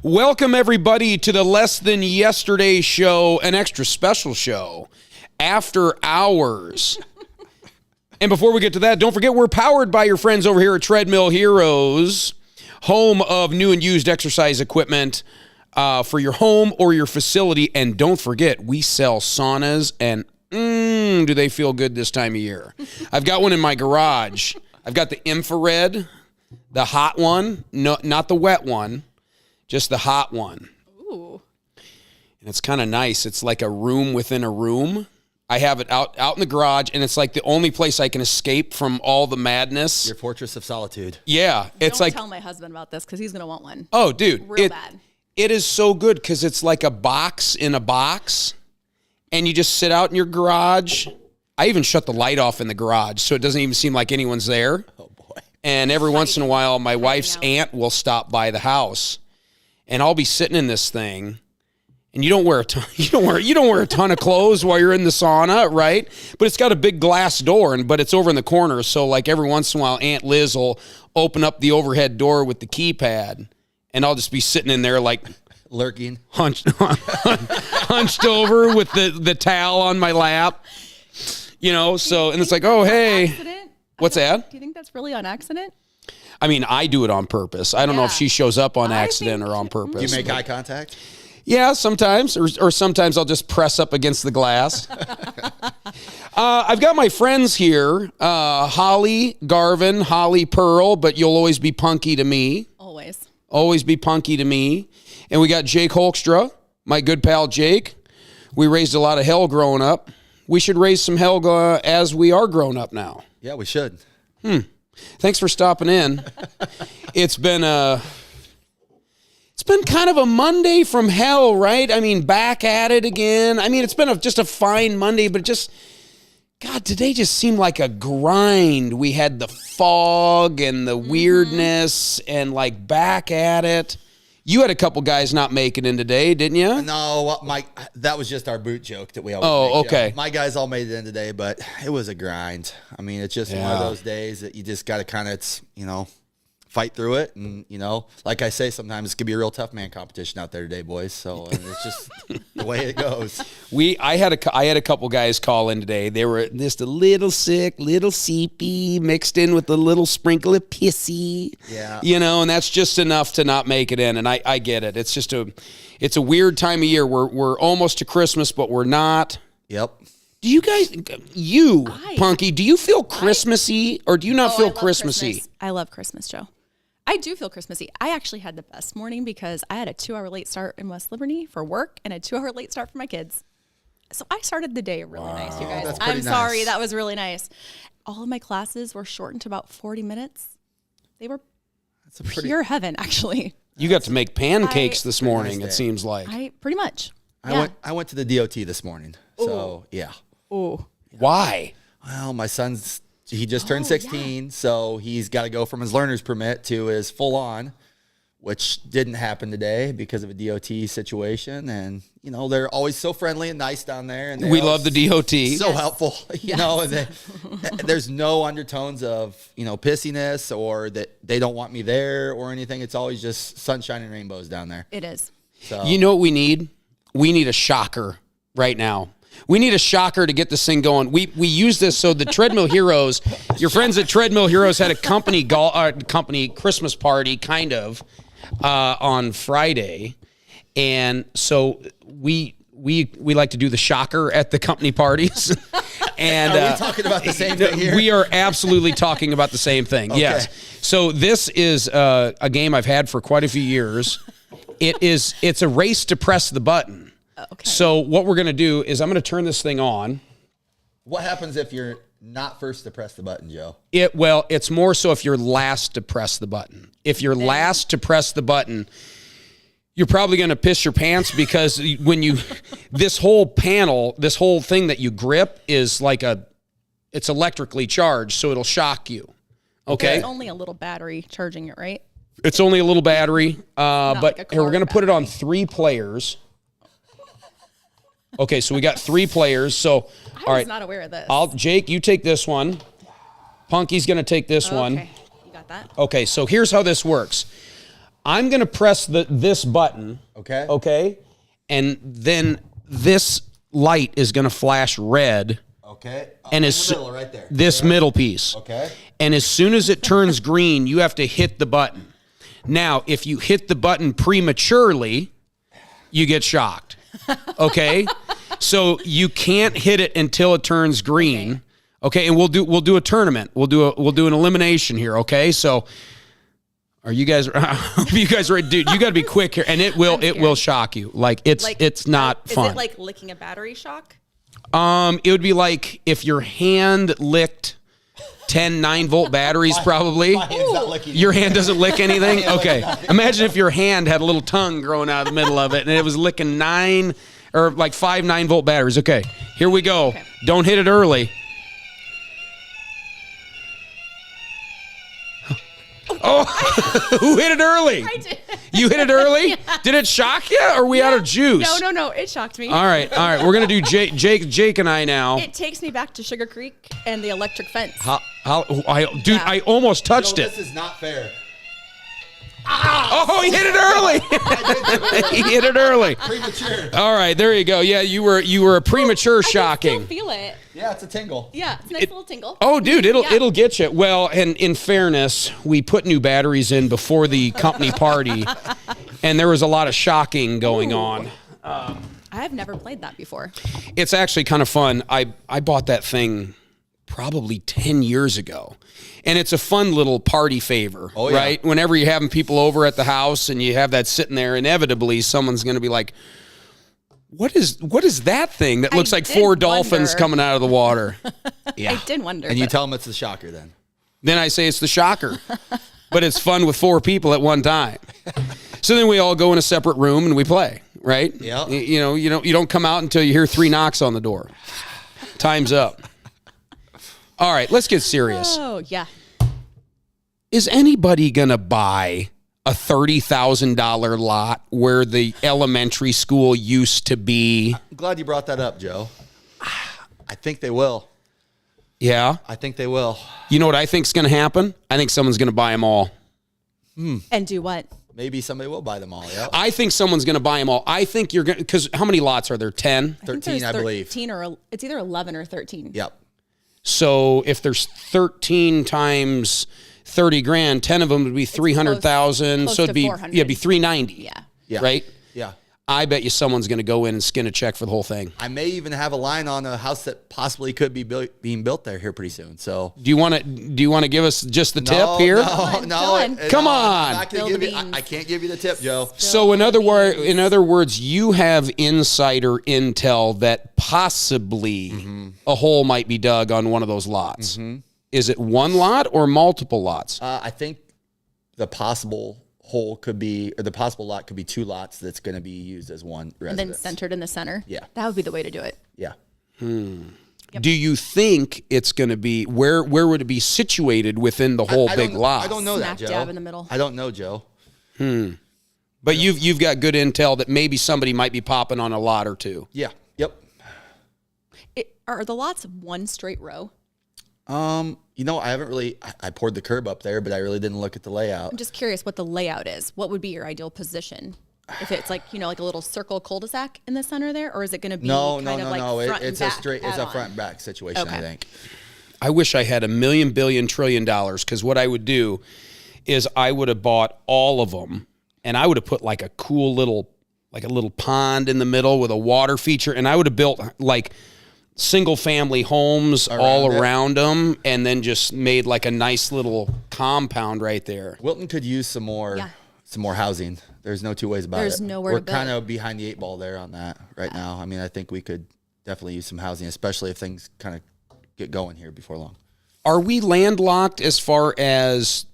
Welcome, everybody, to the Less Than Yesterday show, an extra special show, After Hours. And before we get to that, don't forget we're powered by your friends over here at Treadmill Heroes, home of new and used exercise equipment for your home or your facility. And don't forget, we sell saunas, and do they feel good this time of year. I've got one in my garage. I've got the infrared, the hot one, no, not the wet one. Just the hot one. Ooh. And it's kind of nice. It's like a room within a room. I have it out in the garage, and it's like the only place I can escape from all the madness. Your fortress of solitude. Yeah. It's Don't like, tell my husband about this because he's going to want one. oh, dude. Real bad. It is so good because it's like a box in a box, and you just sit out in your garage. I even shut the light off in the garage so it doesn't even seem like anyone's there. Oh, boy. And every once in a while, my wife's aunt will stop by the house. And I'll be sitting in this thing, and you don't wear a ton, you don't wear a ton of clothes while you're in the sauna, right? But it's got a big glass door, but it's over in the corner. So like every once in a while, Aunt Liz will open up the overhead door with the keypad, and I'll just be sitting in there like lurking, hunched over with the towel on my lap, you know. So and it's like, oh hey, Accident? what's that? Do you think that's really on accident? I mean, I do it on purpose. I don't know if she shows up on accident or on purpose. Do you make eye contact? Yeah, sometimes, or sometimes I'll just press up against the glass. I've got my friends here, Holly, Garvin, Holly Pearl, but you'll always be punky to me. Always. Always be punky to me. And we got Jake Hoekstra, my good pal Jake. We raised a lot of hell growing up. We should raise some hell as we are grown up now. Yeah, we should. Thanks for stopping in. It's been kind of a Monday from hell, right? I mean, back at it again. I mean, it's been just a fine Monday, but God, today just seemed like a grind. We had the fog and the weirdness and like back at it. You had a couple guys not make it in today, didn't you? No, that was just our boot joke that we always make. Okay. My guys all made it in today, but it was a grind. I mean, it's just one of those days that you just got to kind of, fight through it. And, like I say, sometimes it's going to be a real tough man competition out there today, boys. So it's just the way it goes. I had a couple guys call in today. They were just a little sick, little seepy, mixed in with a little sprinkle of pissy. Yeah. And that's just enough to not make it in. And I get it. It's just it's a weird time of year. We're almost to Christmas, but we're not. Yep. Do you guys, Punky, do you feel Christmassy or do you not feel Christmassy? I love Christmas, Joe. I do feel Christmassy. I actually had the best morning because I had a 2-hour late start in West Liberty for work and a 2-hour late start for my kids. So I started the day really nice, you guys. That's pretty I'm sorry, nice. that was really nice. All of my classes were shortened to about 40 minutes. They were pure heaven, actually. You got to make pancakes this morning, nice it day. seems like. Pretty much. I went to the DOT this morning. So, yeah. Ooh. Why? Well, my son's, he just turned 16, so he's got to go from his learner's permit to his full-on, which didn't happen today because of a DOT situation. And, they're always so friendly and nice down there. And We love the DOT. So helpful, and there's no undertones of, pissiness or that they don't want me there or anything. It's always just sunshine and rainbows down there. It is. So You know what we need? We need a shocker right now. We need a shocker to get this thing going. We use this so the Treadmill Heroes, your friends at Treadmill Heroes had a company Christmas party kind of on Friday, and so we like to do the shocker at the company parties. And are we talking about the same thing here? We are absolutely talking about the same thing. Okay. Yes. So this is a game I've had for quite a few years. It's a race to press the button. Okay. So what we're going to do is I'm going to turn this thing on. What happens if you're not first to press the button, Joe? It's more so if you're last to press the button. If you're last to press the button, you're probably going to piss your pants because this whole panel, this whole thing that you grip is it's electrically charged, so it'll shock you. Okay? It's only a little battery charging it, right? It's only a little battery, but like a here, we're car going to put it on battery. 3 players. Okay, so we got 3 players. So, I was not aware of this. Jake, you take this one. Punky's going to take this one. Okay, you got that. Okay, so here's how this works. I'm going to press this button. Okay. Okay. And then this light is going to flash red. Okay. And in the middle, right there. This middle piece. Okay. And as soon as it turns green, you have to hit the button. Now, if you hit the button prematurely, you get shocked. Okay? So you can't hit it until it turns green. Okay, and we'll do a tournament. We'll do an elimination here, okay? So are you guys ready? Dude, you got to be quick here, and it will shock you. Like it's not fun. Is it like licking a battery shock? It would be like if your hand licked 10 9-volt batteries, probably. My hand's not licking Your hand doesn't lick anything? Okay. Imagine if your hand had a little tongue growing out of the middle of it and it was licking 5 9-volt batteries. Okay, here we go. Okay. Don't hit it early. Oh, who hit it early? I did. You hit it early? Yeah. Did it shock you, or are we out of juice? No. It shocked me. All right. We're gonna do Jake and I now. It takes me back to Sugar Creek and the electric fence. I almost touched it. This is not fair. Oh, he hit it early. He hit it early. Premature. All right, there you go. Yeah, you were a premature shocking. I can still feel it. Yeah, it's a tingle. Yeah, it's a nice little tingle. Oh, dude, it'll get you. Well, and in fairness, we put new batteries in before the company party, and there was a lot of shocking going on. I've never played that before. It's actually kind of fun. I bought that thing probably 10 years ago. And it's a fun little party favor, right? Whenever you're having people over at the house and you have that sitting there, inevitably someone's going to be like, what is that thing that looks like 4 dolphins coming out of the water? Yeah. I did wonder. And you tell them it's the shocker then. Then I say it's the shocker. But it's fun with 4 people at one time. So then we all go in a separate room and we play, right? Yeah. You don't come out until you hear 3 knocks on the door. Time's up. All right, let's get serious. Oh, yeah. Is anybody going to buy a $30,000 lot where the elementary school used to be? I'm glad you brought that up, Joe. I think they will. Yeah? I think they will. You know what I think's going to happen? I think someone's going to buy them all. And do what? Maybe somebody will buy them all, yeah. I think someone's going to buy them all. I think you're going to, because how many lots are there? 10? 13, I believe. 13 or it's either 11 or 13. Yep. So if there's 13 times 30 grand, 10 of them would be 300,000. So it'd be 390. Yeah. Right? Yeah. I bet you someone's going to go in and skin a check for the whole thing. I may even have a line on a house that possibly could be being built there here pretty soon. So do you want to give us just the tip here? No. Come on. I can't give you the tip, Joe. So in other words, you have insider intel that possibly a hole might be dug on one of those lots. Is it one lot or multiple lots? I think the possible hole could be, or the possible lot could be 2 lots that's going to be used as one residence. And then centered in the center. Yeah. That would be the way to do it. Yeah. Yep. Do you think it's going to be, where would it be situated within the whole big lot? I don't know Smack that, Joe. dab in the middle. I don't know, Joe. But you've got good intel that maybe somebody might be popping on a lot or 2. Yeah. Yep. Are the lots one straight row? I haven't really, I poured the curb up there, but I really didn't look at the layout. I'm just curious what the layout is. What would be your ideal position? If it's like a little circle cul-de-sac in the center there, or is it going to be No. front It's and a back straight, it's a add-on? front and back situation, Okay. I think. I wish I had $1 million, billion, trillion, because what I would do is I would have bought all of them and I would have put like a cool little pond in the middle with a water feature, and I would have built like single family homes all around them, and then just made like a nice little compound right there. Wilton could use some more housing. There's no 2 ways about it. There's nowhere to We're build. kind of behind the 8 ball there on that right now. I mean, I think we could definitely use some housing, especially if things kind of get going here before long. Are we landlocked as far as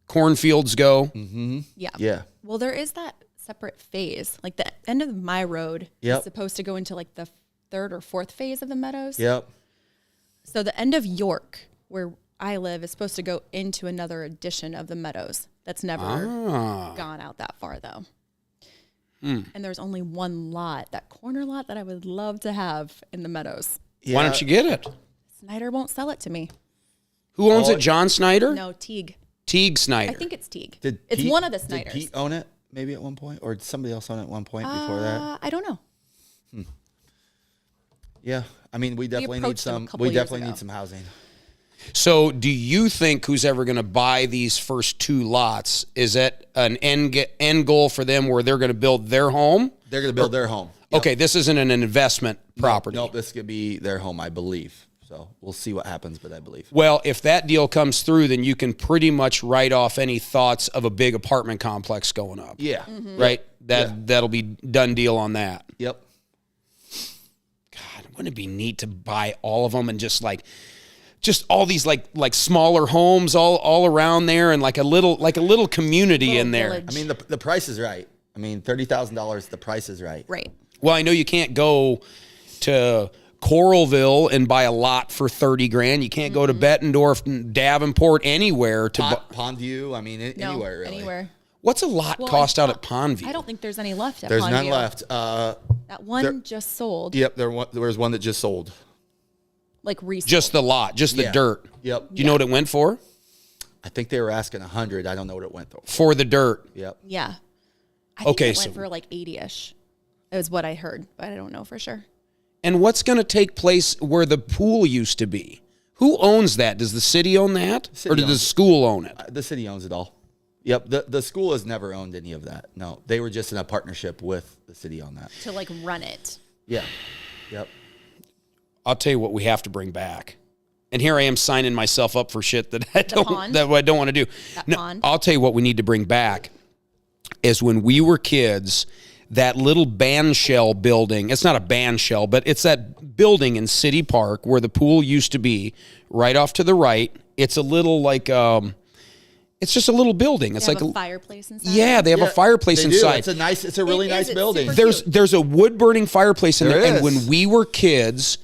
cornfields go? Yeah. Yeah. Well, there is that separate phase. Like the end of my road is supposed to go into like the 3rd or 4th phase of the meadows. Yep. So the end of York, where I live, is supposed to go into another edition of the meadows. That's never gone out that far, though. And there's only one lot, that corner lot that I would love to have in the meadows. Yeah. Why don't you get it? Snyder won't sell it to me. Who owns it? John Snyder? No, Teague. Teague Snyder. I think it's Teague. Did It's Pete- one of the Did Snyders. Pete own it maybe at one point, or did somebody else own it at one point before that? I don't know. Yeah, I mean, we definitely need approached them a some. couple We years definitely ago. need some housing. So, do you think who's ever going to buy these first 2 lots, is that an end goal for them where they're going to build their home? They're going to build their home. Yep. Okay, this isn't an investment property. Nope, this could be their home, I believe. So we'll see what happens, but I believe. Well, if that deal comes through, then you can pretty much write off any thoughts of a big apartment complex going up. Yeah. Right? That'll be done deal on that. Yep. God, wouldn't it be neat to buy all of them and just all these like smaller homes all around there and like a little community Little in there. village. I mean, the price is right. I mean, $30,000. The price is right. Right. Well, I know you can't go to Coralville and buy a lot for $30,000. You can't go to Bettendorf, Davenport, anywhere to Pondview. I mean, No, anywhere really. anywhere. What's a lot Well, cost out at Pondview? I don't think there's any left at There's Pondview. none left. That one there- just sold. Yep. There was one that just sold. Like recently. Just the lot, just the Yeah. dirt. Yep. Do you know what it went for? I think they were asking 100. I don't know what it went for. For the dirt. Yep. Yeah. I think Okay, it so- went for like 80-ish. Is what I heard, but I don't know for sure. And what's going to take place where the pool used to be? Who owns that? Does the city own that? City Or does the owns it. school own it? The city owns it all. Yep. The school has never owned any of that. No, they were just in a partnership with the city on that. To like run it. Yeah. Yep. I'll tell you what we have to bring back. And here I am signing myself up for shit that I pond? don't want to do. That No, pond? I'll tell you what we need to bring back is when we were kids, that little band shell building. It's not a band shell, but it's that building in City Park where the pool used to be, right off to the right. It's a little like it's just a little building. It's They like have a fireplace inside. yeah, they have a fireplace They do. inside. It's a really It nice is. It's building. super There's a wood burning fireplace in there, There and is. when we were kids,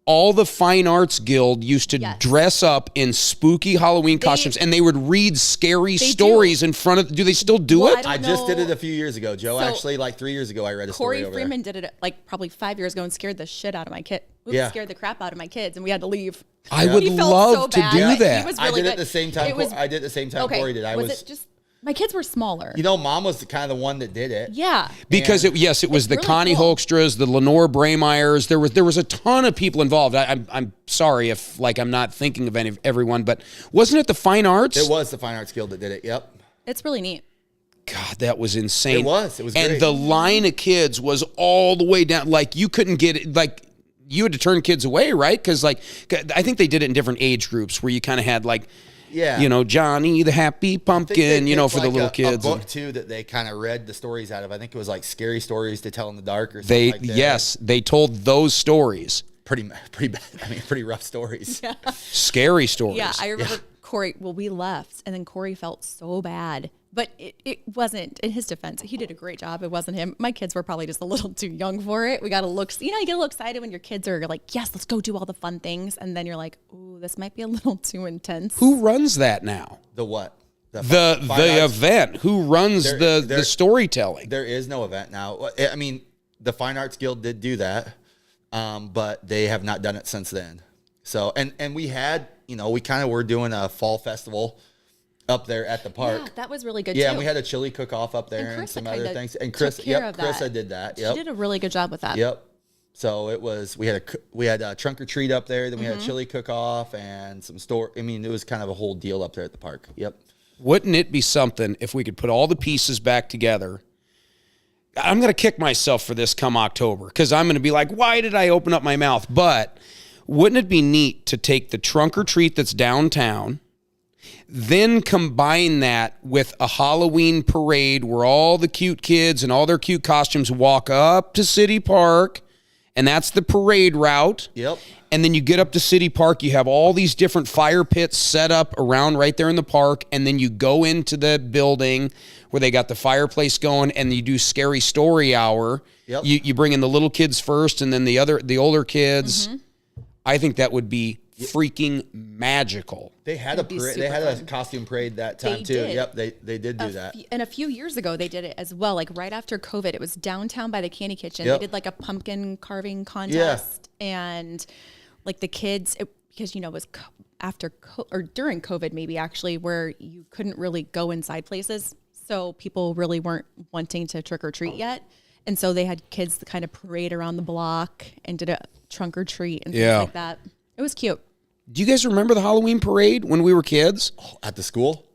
all the Fine Arts Guild used to Yes. dress up in spooky Halloween costumes, and they would read scary They stories in front of. Do they still do Well, it? I I don't just did know. it a few years ago, Joe. So, Actually, like 3 years ago, I read a story Corey over Freeman did it like probably 5 years ago and scared the shit out of my kid. Yeah. Scared the crap out of my kids, and we had to leave. I would He felt love so to bad. do Yeah, he that. was I really did it good. the same time. It was- I did it the same time Okay, Corey did. was it just my kids were smaller? You know, Mom was kind of the one that did it. Yeah. Because it was It's the really Connie cool. Hoekstras, the Lenore Bremeyers. There was a ton of people involved. I'm sorry if I'm not thinking of everyone, but wasn't it the Fine Arts? It was the Fine Arts Guild that did it. Yep. It's really neat. God, that was insane. It was And great. the line of kids was all the way down. Like you couldn't get it. Like you had to turn kids away, right? Because I think they did it in different age groups where you kind of had like, Yeah. Johnny the Happy I think Pumpkin, they did for the like little a kids. book too that they kind of read the stories out of. I think it was like scary stories to tell in the dark or something They like that. yes, they told those stories, Pretty bad. I mean, pretty rough stories. scary stories. Yeah, I remember Corey. Well, we left, and then Corey felt so bad. But it wasn't, in his defense, he did a great job. It wasn't him. My kids were probably just a little too young for it. We got to look, you get a little excited when your kids are like, yes, let's go do all the fun things. And then you're like, ooh, this might be a little too intense. Who runs that now? The what? The Fine Arts- event. Who runs There- the storytelling? There is no event now. I mean, the Fine Arts Guild did do that, but they have not done it since then. So, and we had, we kind of were doing a fall festival up there at the park. Yeah, that was really good Yeah, too. and we had a chili cook-off up there and, Carissa some other kinda things. And took Chris, care yep, of that. Carissa did that. Yep, She did a really good job with that. yep. So it was we had a trunk or treat up there. Then we Mm-hmm. had a chili cook-off and some store. I mean, it was kind of a whole deal up there at the park. Yep. Wouldn't it be something if we could put all the pieces back together? I'm going to kick myself for this come October because I'm going to be like, why did I open up my mouth? But wouldn't it be neat to take the trunk or treat that's downtown, then combine that with a Halloween parade where all the cute kids and all their cute costumes walk up to City Park, and that's the parade route. Yep. And then you get up to City Park, you have all these different fire pits set up around right there in the park, and then you go into the building where they got the fireplace going, and you do scary story hour. Yep. You bring in the little kids first, and then the older kids. Mm-hmm. I think that would be freaking magical. They had a be parade. They super had a fun. costume parade that time They too. did. Yep, they did do that. And a few years ago, they did it as well. Like right after COVID, it was downtown by the Candy Kitchen. Yep. They did like a pumpkin carving contest, and like the kids, because, it was or during COVID, maybe actually, where you couldn't really go inside places. So people really weren't wanting to trick or treat yet. And so they had kids kind of parade around the block and did a trunk or treat and things like that. It was cute. Do you guys remember the Halloween parade when we were kids? Oh, at the school?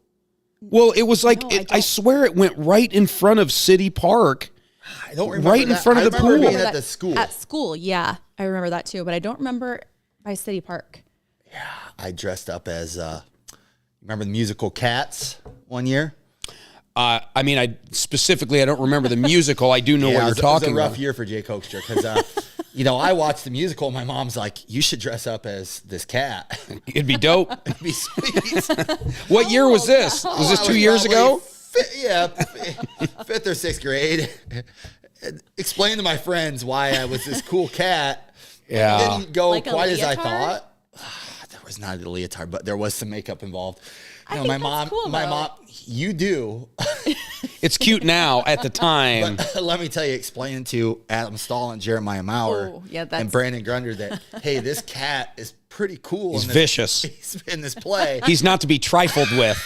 Well, it was like, I swear it went right in front of City Park. I don't remember right in front of the pool. Being at the school. At school, yeah. I remember that too, but I don't remember by City Park. Yeah, I dressed up as, remember the musical Cats one year? I don't remember the musical. I do know what you're talking It was a rough about. year for Jake Hoekstra because, I watched the musical. And my mom's like, you should dress up as this cat. It'd be dope. It'd be sweet. What year was this? Was this 2 years ago? Fifth or sixth grade. Explain to my friends why I was this cool cat. Yeah. It didn't go Like a quite as I leotard? thought. There was not a leotard, but there was some makeup involved. I think that's cool, my though. mom, you do. It's cute now. At the time, But let me tell you, explaining to Adam Stahl and Jeremiah Maurer and Brandon Grunder that, hey, this cat is pretty cool. he's vicious. He's in this play. He's not to be trifled with.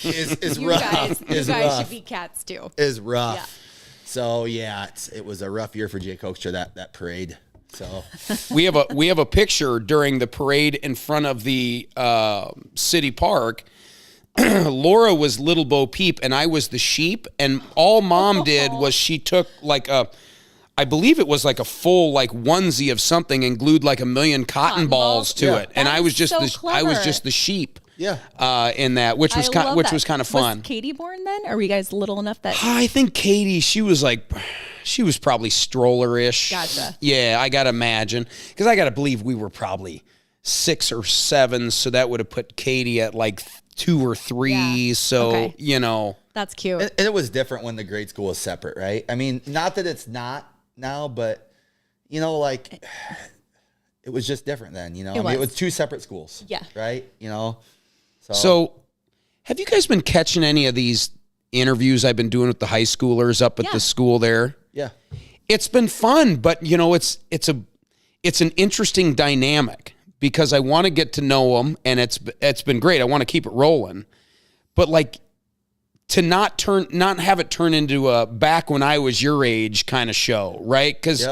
is You rough. guys should be cats too. Is rough. Yeah. So it was a rough year for Jake Hoekstra, that parade. So We have a picture during the parade in front of the City Park. Laura was Little Bo Peep and I was the sheep, and all Mom did was she took I believe it was like a full onesie of something and glued like a million cotton balls to it, and I was just I was just the sheep. Yeah. In that, which was kind of fun. Was Katie born then? Are we guys little enough that? I think Katie, she was probably stroller-ish. Gotcha. Yeah, I gotta imagine, because I gotta believe we were probably 6 or 7, so that would have put Katie at 2 or 3. Yeah. So Okay. That's cute. And it was different when the grade school was separate, right? I mean, not that it's not now, but it was just different then. It was 2 separate schools. Yeah. Right. So, have you guys been catching any of these interviews I've been doing with the high schoolers up at the school there? Yeah. It's been fun, but it's an interesting dynamic because I want to get to know them, and it's been great. I want to keep it rolling, but to not have it turn into a back when I was your age kind of show, right? Because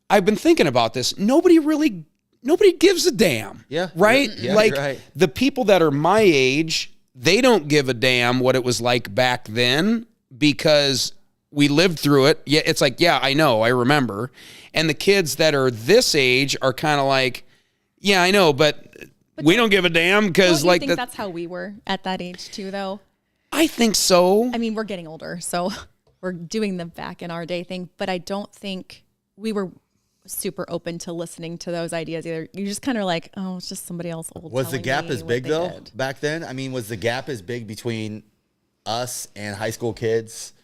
I've been thinking about this. Nobody gives a damn. Yeah. Right? Yeah, you're right. The people that are my age, they don't give a damn what it was like back then because we lived through it. Yeah, it's I know, I remember. And the kids that are this age are kind of yeah, I know, but we don't give a damn because Don't you think that's how we were at that age too, though? I think so. I mean, we're getting older, so we're doing the back in our day thing, but I don't think we were super open to listening to those ideas either. You're just kind of it's just somebody else old. Was the gap as big though did. back then? I mean, was the gap as big between us and high school kids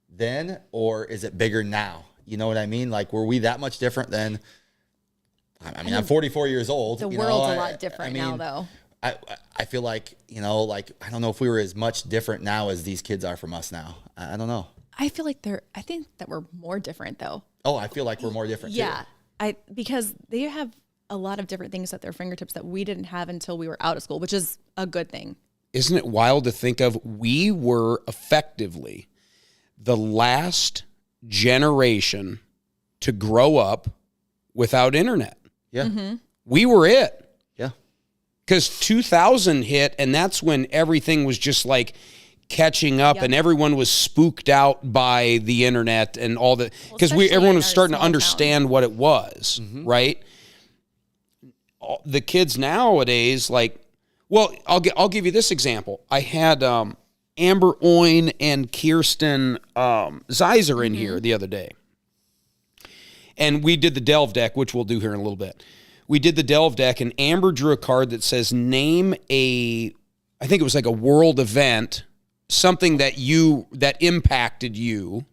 then, or is it bigger now? You know what I mean? Were we that much different then? I mean, I'm 44 years old. The world's a lot different now, though. I feel I don't know if we were as much different now as these kids are from us now. I don't know. I feel I think that we're more different though. Oh, I feel like we're more different too. Because they have a lot of different things at their fingertips that we didn't have until we were out of school, which is a good thing. Isn't it wild to think of? We were effectively the last generation to grow up without internet. Yeah. Mm-hmm. We were it. Yeah. Because 2000 hit, and that's when everything was just catching up, and everyone was spooked out by the internet and all the, because everyone was starting to understand what it was, right? The kids nowadays, I'll give you this example. I had Amber Oin and Kirsten Zeiser in here the other day, and we did the Delve deck, which we'll do here in a little bit. We did the Delve deck, and Amber drew a card that says, name I think it was a world event, something that impacted you,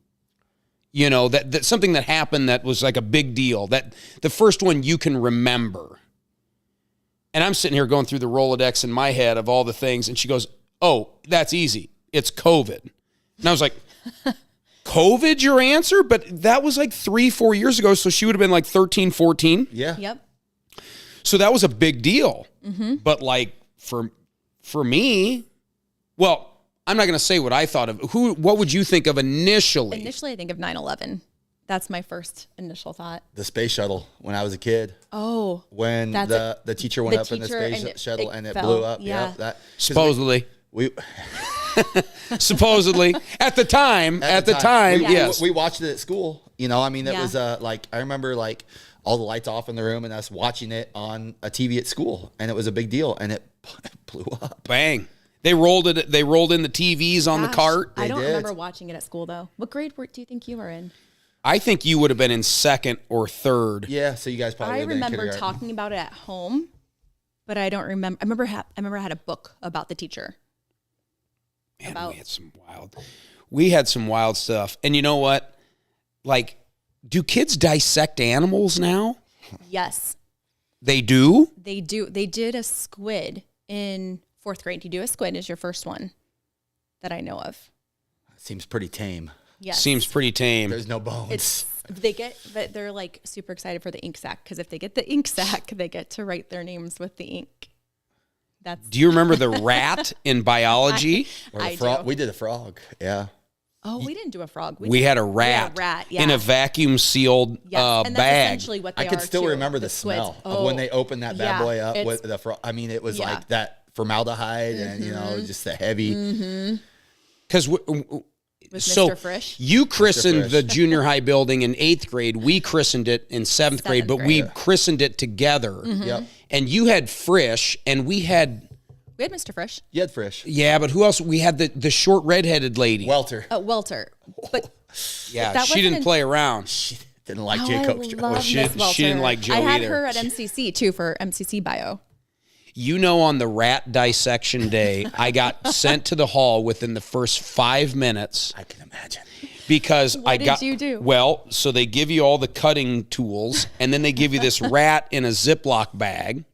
that something that happened that was a big deal, that the first one you can remember. And I'm sitting here going through the Rolodex in my head of all the things, and she goes, oh, that's easy. It's COVID. And I was like, COVID, your answer? But that was 3-4 years ago, so she would have been 13, 14. Yeah. Yep. So that was a big deal. But like for me, well, I'm not going to say what I thought of. What would you think of initially? Initially, I think of 9/11. That's my first initial thought. The space shuttle when I was a kid. Oh. When the teacher went up in the space shuttle and it blew up. Yeah. That Supposedly. we Supposedly. At the time, yes. We watched it at school. You know, I mean, that Yeah. was like, I remember like all the lights off in the room and us watching it on a TV at school. And it was a big deal. And it blew up. Bang. They rolled in the TVs on the cart. I don't did. remember watching it at school, though. What grade do you think you were in? I think you would have been in second or third. Yeah, so you guys probably I would have been in remember kindergarten. talking about it at home, but I don't remember. I remember I had a book about the teacher. Man, we had some wild stuff. And you know what? Like, do kids dissect animals now? Yes, They do? they do. They did a squid in 4th grade. You do a squid is your first one that I know of. Seems pretty tame. Yes. Seems pretty tame. There's no bones. But they're like super excited for the ink sack because if they get the ink sack, they get to write their names with the ink. Do you remember the rat in biology? Or the I frog. do. We did a frog. Yeah. Oh, we didn't do a frog. We had a rat, yeah. in a vacuum sealed Yes, and that's bag. essentially what they I could are, still too, remember the squids. smell of when they opened that bad Yeah, boy up it's- with the frog. I mean, it was Yeah. like that formaldehyde and, you know, just the heavy. Because With so Mr. Frisch. you christened Frisch. the junior high building in 8th grade. We christened it in 7th grade, but we grade. christened it together. Yep. And you had Frisch, and we had, We had Mr. Frisch. You had Frisch. yeah, but who else? We had the short redheaded lady. Welter. Welter. But yeah, that she didn't wasn't play around. She didn't like oh, Jay I Hoekstra. love she Miss didn't- she didn't Welter. like Joe I had either. her at MCC too for MCC bio. You know, on the rat dissection day, I got sent to the hall within the first 5 minutes. I can imagine. Because What I did got you do? well, so they give you all the cutting tools, and then they give you this rat in a Ziploc bag,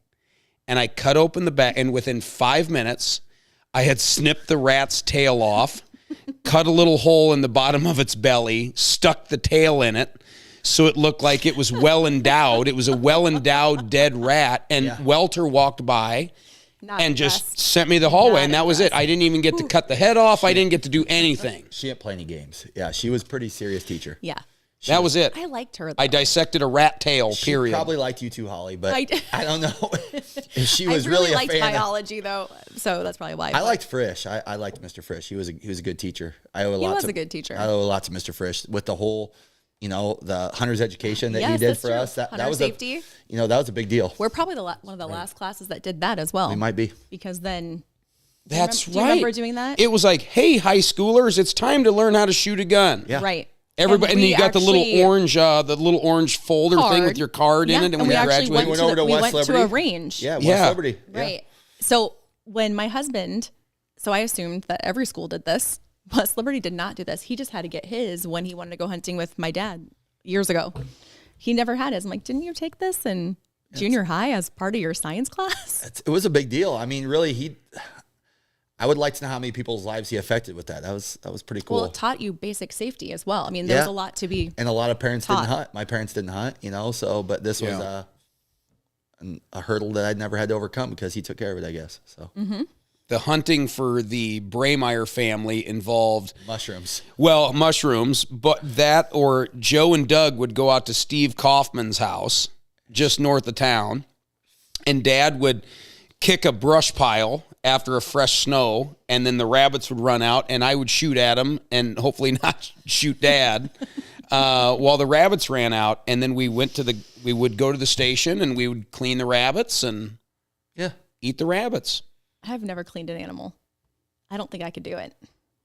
and I cut open the bag, and within 5 minutes, I had snipped the rat's tail off, cut a little hole in the bottom of its belly, stuck the tail in it, so it looked like it was well endowed. It was a well endowed dead rat, and Welter walked by. Not And just impressed. sent me the hallway, Not and that was it. I didn't even get to cut the head off. I didn't get to do anything. She didn't play any games. Yeah, she was a pretty serious teacher. Yeah. That was it. I liked her. I though. dissected a rat tail, She period. probably liked you too, Holly, but I I, d- don't know if she was I really, liked a fan. biology though, so that's probably why. I liked Frisch. I liked Mr. Frisch. He was a good teacher. I owe a lot was to, a good teacher. I owe a lot to Mr. Frisch with the whole, you know, the hunter's education that he Yes, did that's for true. us. That Hunter was safety. that was a big deal. We're probably one of the last classes that did that as well. We might be. because then. That's Do right. you remember doing that? It was like, hey, high schoolers, it's time to learn how to shoot a gun. Yeah. Right. Everybody, and we you got the actually- little orange folder thing Card. with your card in Yeah, it, and and when we you actually graduated, went over to we West went to Liberty. a range. Yeah, West Yeah. Liberty. Yeah. Right. So when my husband, so I assumed that every school did this. West Liberty did not do this. He just had to get his when he wanted to go hunting with my dad years ago. He never had his. I'm like, didn't you take this in junior high as part of your science class? It was a big deal. I mean, really, I would like to know how many people's lives he affected with that. That was pretty cool. Well, it taught you basic safety as well. I mean, there's Yeah. a lot to be. And a lot of parents taught. didn't hunt. My parents didn't hunt, you know. So, but this was Yeah. a hurdle that I'd never had to overcome because he took care of it, I guess. So, the hunting for the Braymeyer family involved, mushrooms. well, mushrooms, but that or Joe and Doug would go out to Steve Kaufman's house just north of town, and Dad would kick a brush pile after a fresh snow, and then the rabbits would run out, and I would shoot at them and hopefully not shoot Dad while the rabbits ran out. And then we would go to the station and we would clean the rabbits and Yeah. eat the rabbits. I've never cleaned an animal. I don't think I could do it.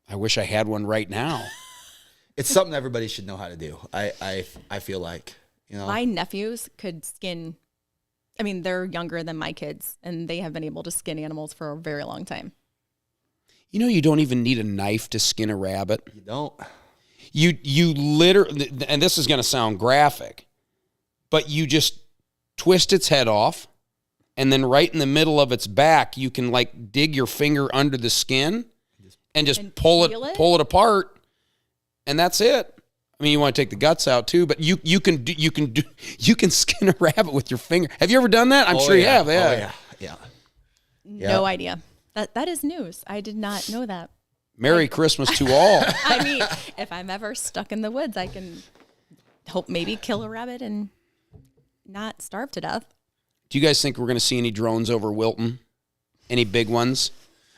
I wish I had one right now. It's something everybody should know how to do. I feel like, you know. My nephews could skin. I mean, they're younger than my kids, and they have been able to skin animals for a very long time. You know, you don't even need a knife to skin a rabbit. You don't. You literally, and this is going to sound graphic, but you just twist its head off, and then right in the middle of its back, you can like dig your finger under the skin and just And pull peel it? it apart, and that's it. I mean, you want to take the guts out too, but you can skin a rabbit with your finger. Have you ever done that? I'm sure you have. Yeah. No idea. That is news. I did not know that. Merry Christmas to all. I mean, if I'm ever stuck in the woods, I can hope maybe kill a rabbit and not starve to death. Do you guys think we're going to see any drones over Wilton? Any big ones?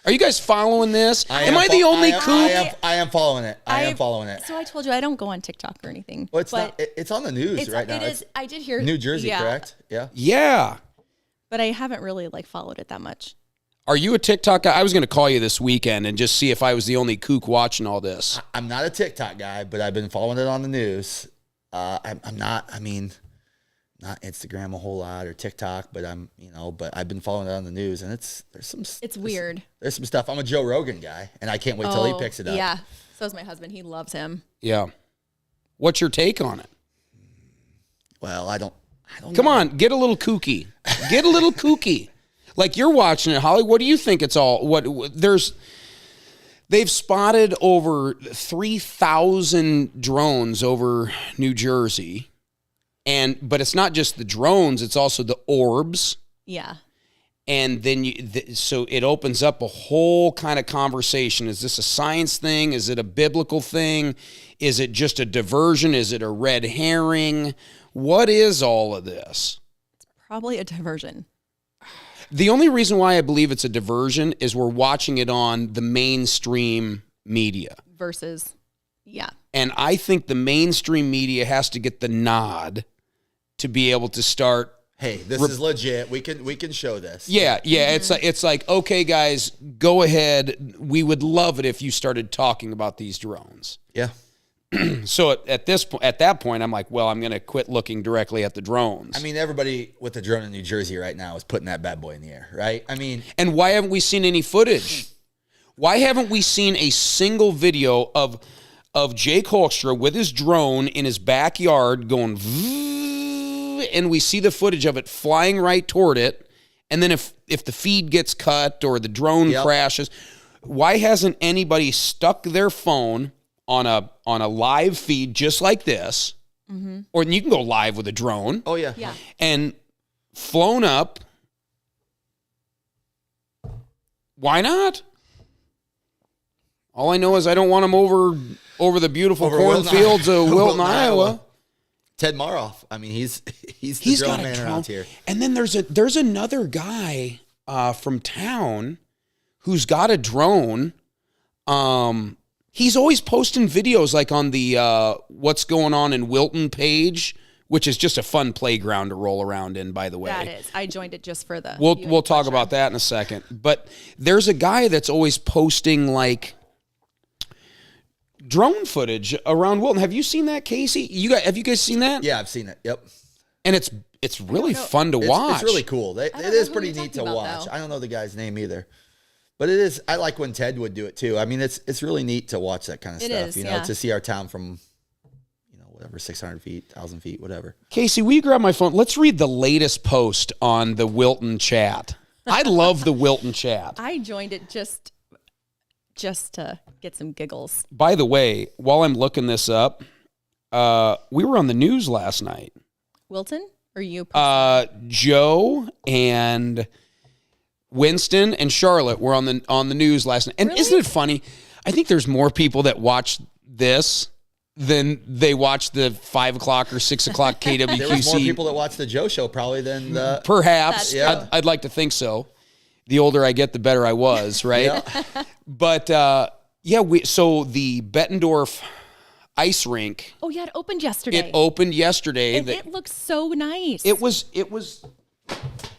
Are you guys following this? Am I the only kook? I am following it. I am following it. So I told you I don't go on TikTok or anything. Well, it's on the news right now. It is. I did hear New Jersey, correct? Yeah. Yeah. But I haven't really followed it that much. Are you a TikTok guy? I was going to call you this weekend and just see if I was the only kook watching all this. I'm not a TikTok guy, but I've been following it on the news. I'm not. I mean, not Instagram a whole lot or TikTok, but but I've been following it on the news, and it's weird. There's some stuff. I'm a Joe Rogan guy, and I can't wait till he picks it up. Yeah. So is my husband. He loves him. Yeah. What's your take on it? Well, I don't Come know. on, get a little kooky. Get a little kooky. Like you're watching it, Holly. What do you think it's all? They've spotted over 3,000 drones over New Jersey. But it's not just the drones, it's also the orbs. Yeah. And then so it opens up a whole kind of conversation. Is this a science thing? Is it a biblical thing? Is it just a diversion? Is it a red herring? What is all of this? It's probably a diversion. The only reason why I believe it's a diversion is we're watching it on the mainstream media. Versus, yeah. And I think the mainstream media has to get the nod to be able to start. Hey, this is legit. We can show this. Yeah. It's like, okay, guys, go ahead. We would love it if you started talking about these drones. Yeah. So at that point, I'm like, well, I'm going to quit looking directly at the drones. I mean, everybody with the drone in New Jersey right now is putting that bad boy in the air, right? I mean, and why haven't we seen any footage? Why haven't we seen a single video of Jake Hoekstra with his drone in his backyard going, and we see the footage of it flying right toward it, and then if the feed gets cut or the drone crashes, why hasn't anybody stuck their phone on a live feed just like this, or you can go live with a drone. Oh yeah, and flown up. Why not? All I know is I don't want them over the beautiful cornfields of Wilton, Iowa. Ted Maroff. I mean, he's the drone man around here. And then there's another guy from town who's got a drone. He's always posting videos like on the What's Going On in Wilton page, which is just a fun playground to roll around in, by the way. That is. I joined it just for the We'll talk about that in a second. But there's a guy that's always posting like drone footage around Wilton. Have you seen that, Casey? Have you guys seen that? Yeah, I've seen it. Yep. And it's really fun to watch. It's really cool. It is pretty neat to watch. Though. I don't know the guy's name either. But it is. I like when Ted would do it too. I mean, it's really neat to watch that kind of stuff. To see our town from, whatever, 600 feet, 1,000 feet, whatever. Casey, will you grab my phone? Let's read the latest post on the Wilton chat. I love the Wilton chat. I joined it just to get some giggles. By the way, while I'm looking this up, we were on the news last night. Wilton or you? Joe and Winston and Charlotte were on the news last night. And really? Isn't it funny? I think there's more people that watch this than they watch the 5 o'clock or 6 o'clock KWQC. There was more people that watch the Joe show probably than the... Perhaps. I'd like to think so. The older I get, the better I was, right? Yeah. But, so the Bettendorf ice rink. Oh, yeah, it opened yesterday. It opened yesterday. And it looks so nice. It was...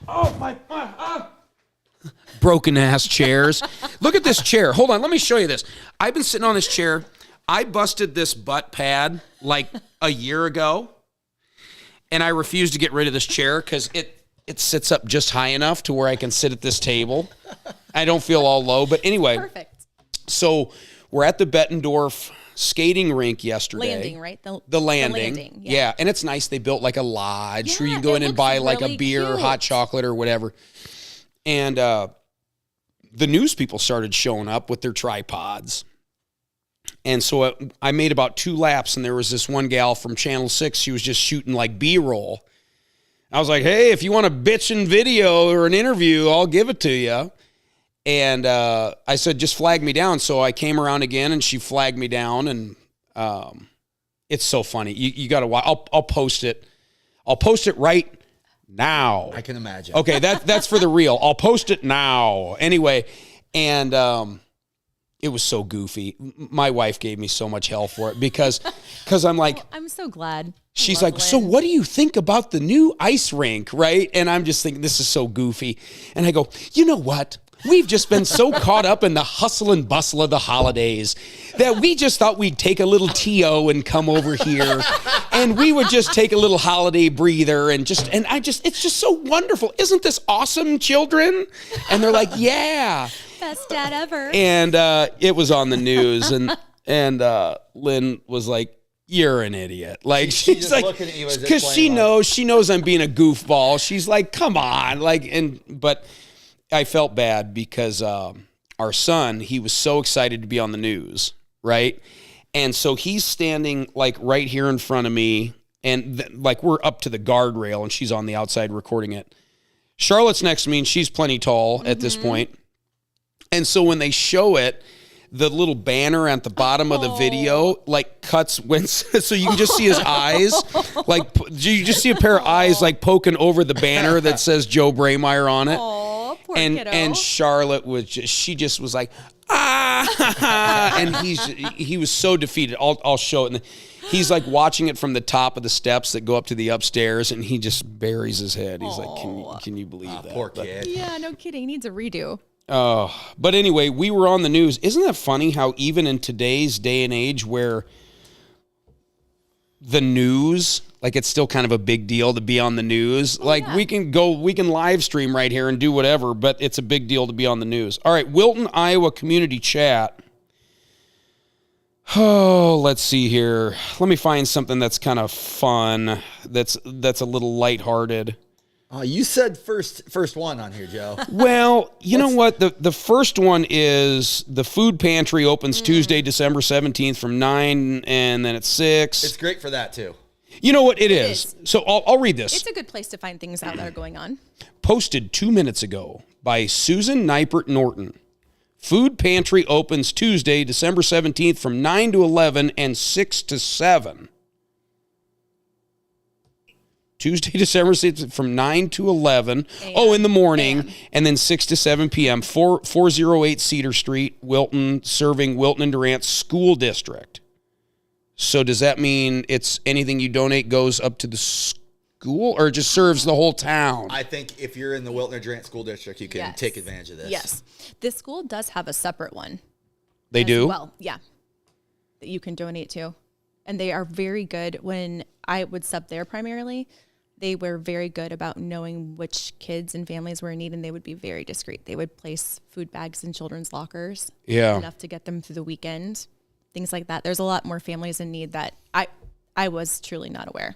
Oh, my... Broken ass chairs. Look at this chair. Hold on, let me show you this. I've been sitting on this chair. I busted this butt pad like a year ago, and I refuse to get rid of this chair because it sits up just high enough to where I can sit at this table. I don't feel all low, but anyway. Perfect. So we're at the Bettendorf skating rink yesterday. Landing, right? The landing. The landing, yeah. And it's nice. They built like a lodge where you can go in and looks buy like really a beer or cute. hot chocolate or whatever. And the news people started showing up with their tripods. And so I made about 2 laps, and there was this one gal from Channel 6. She was just shooting like B-roll. I was like, hey, if you want a bitchin' video or an interview, I'll give it to you. And I said, just flag me down. So I came around again, and she flagged me down. And it's so funny. You got to watch. I'll post it. I'll post it right now. I can imagine. Okay, that's for the real. I'll post it now. Anyway, and it was so goofy. My wife gave me so much hell for it because I'm like, I'm so glad. she's like, so what do you think about the new ice rink, right? And I'm just thinking, this is so goofy. And I go, you know what? We've just been so caught up in the hustle and bustle of the holidays that we just thought we'd take a little TO and come over here and we would just take a little holiday breather and it's just so wonderful. Isn't this awesome, children? And they're like, yeah. Best dad ever. And it was on the news and Lynn was like, you're an idiot. Like she's just like, looking at you as it's because she playing knows I'm being a goofball. She's like, come on. But I felt bad because our son, he was so excited to be on the news, right? And so he's standing like right here in front of me and like we're up to the guardrail and she's on the outside recording it. Charlotte's next to me and she's plenty tall at this point. And so when they show it, the little banner at the bottom of the video like cuts when so you can just see his eyes, like you just see a pair of eyes like poking over the banner that says Joe Braemeier on it. Aww, poor kiddo. And Charlotte was just was like and he was so defeated. I'll show it. And he's like watching it from the top of the steps that go up to the upstairs, and he just buries his head. He's like, can you believe that? Poor kid. Yeah, no kidding. He needs a redo. But anyway, we were on the news. Isn't that funny how even in today's day and age where the news, like it's still kind of a big deal to be on the news. We can live stream right here and do whatever, but it's a big deal to be on the news. All right, Wilton, Iowa community chat. Oh, let's see here. Let me find something that's kind of fun. That's a little lighthearted. Oh, you said first one on here, Joe. Well, you know what? The first one is the food pantry opens Tuesday, December 17th from 9 and then it's 6. It's great for that too. You know what? It is. So I'll read this. It's a good place to find things out that are going on. Posted 2 minutes ago by Susan Neipert Norton. Food pantry opens Tuesday, December 17th from 9 to 11 and 6 to 7. Tuesday, December 6th from 9 to 11. In the morning. And then 6 to 7 p.m. 408 Cedar Street, Wilton, serving Wilton and Durant School District. So does that mean it's anything you donate goes up to the school or just serves the whole town? I think if you're in the Wilton or Durant School District, you can take advantage of this. Yes. This school does have a separate one. They do? Well, yeah. That you can donate to. And they are very good. When I would sub there primarily, they were very good about knowing which kids and families were in need, and they would be very discreet. They would place food bags in children's lockers. Enough to get them through the weekend. Things like that. There's a lot more families in need that I was truly not aware.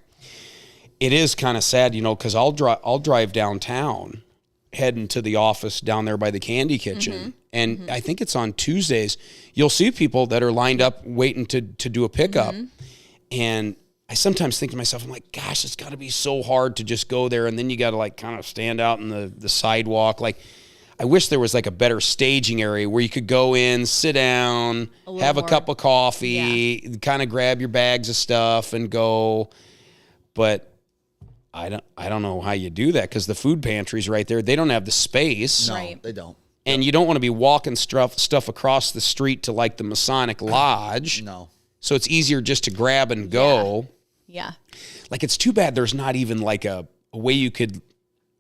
It is kind of sad, because I'll drive downtown, heading to the office down there by the Candy Kitchen, and I think it's on Tuesdays. You'll see people that are lined up waiting to do a pickup, and I sometimes think to myself, I'm like, gosh, it's got to be so hard to just go there, and then you got to like kind of stand out in the sidewalk. Like, I wish there was like a better staging area where you could go in, sit down, have a cup of coffee, kind of grab your bags of stuff and go. But I don't know how you do that because the food pantry's right there. They don't have the space. No, they don't. And you don't want to be walking stuff across the street to like the Masonic Lodge. No. So it's easier just to grab and go. Yeah. Like, it's too bad there's not even like a way you could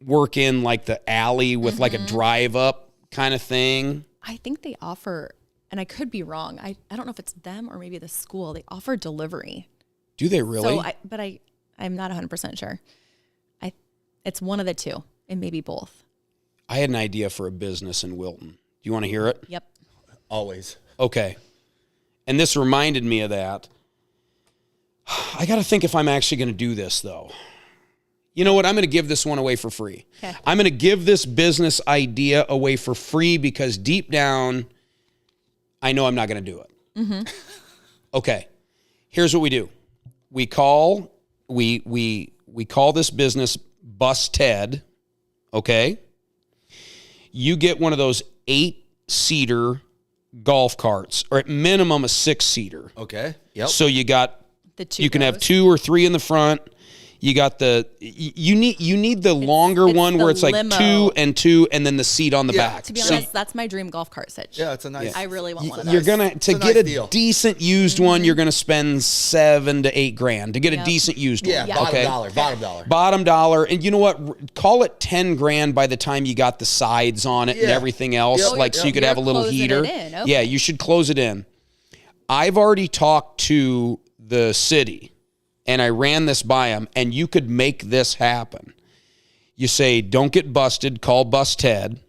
work in like the alley with like a drive up kind of thing. I think they offer, and I could be wrong. I don't know if it's them or maybe the school. They offer delivery. Do they really? So I'm not 100% sure. It's one of the two, and maybe both. I had an idea for a business in Wilton. Do you want to hear it? Yep. Always. Okay. And this reminded me of that. I got to think if I'm actually going to do this, though. You know what? I'm going to give this one away for free. Okay. I'm going to give this business idea away for free because deep down, I know I'm not going to do it. Okay. Here's what we do. We call this business Bus Ted. Okay. You get one of those 8-seater golf carts, or at minimum a 6-seater. Okay. Yep. So you got The two you can have rows. 2 or 3 in the front. You got you need the longer it's one the where it's like limo. 2 and 2 and then the seat on the Yeah. back. To be So honest, that's my dream golf cart sitch. Yeah, it's a nice. I really want one of those. you're gonna It's to a get nice a deal. decent used one, you're gonna spend $7,000 to $8,000 to get a Yep. decent used Yeah, one. Yeah. bottom Okay. dollar. Bottom dollar. Bottom dollar, and you know what? Call it $10,000 by the time you got the sides on it and Yeah. everything else, Yep. like so you could You're have a little closing heater. it in, okay. Yeah, you should close it in. I've already talked to the city, and I ran this by them, and you could make this happen. You say, don't get busted, call Bus Ted,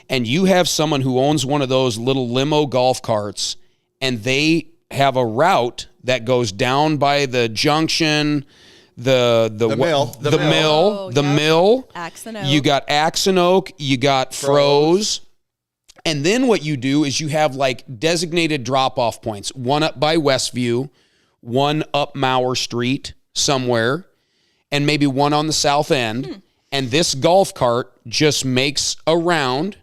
and you have someone who owns one of those little limo golf carts, and they have a route that goes down by the junction, the mill. the The mill, mill. the Oh, yep. mill. Axe and Oak. You got Axe and Oak, you got Froze. And then what you do is you have like designated drop-off points. One up by Westview, one up Mauer Street somewhere, and maybe one on the south end. And this golf cart just makes a round,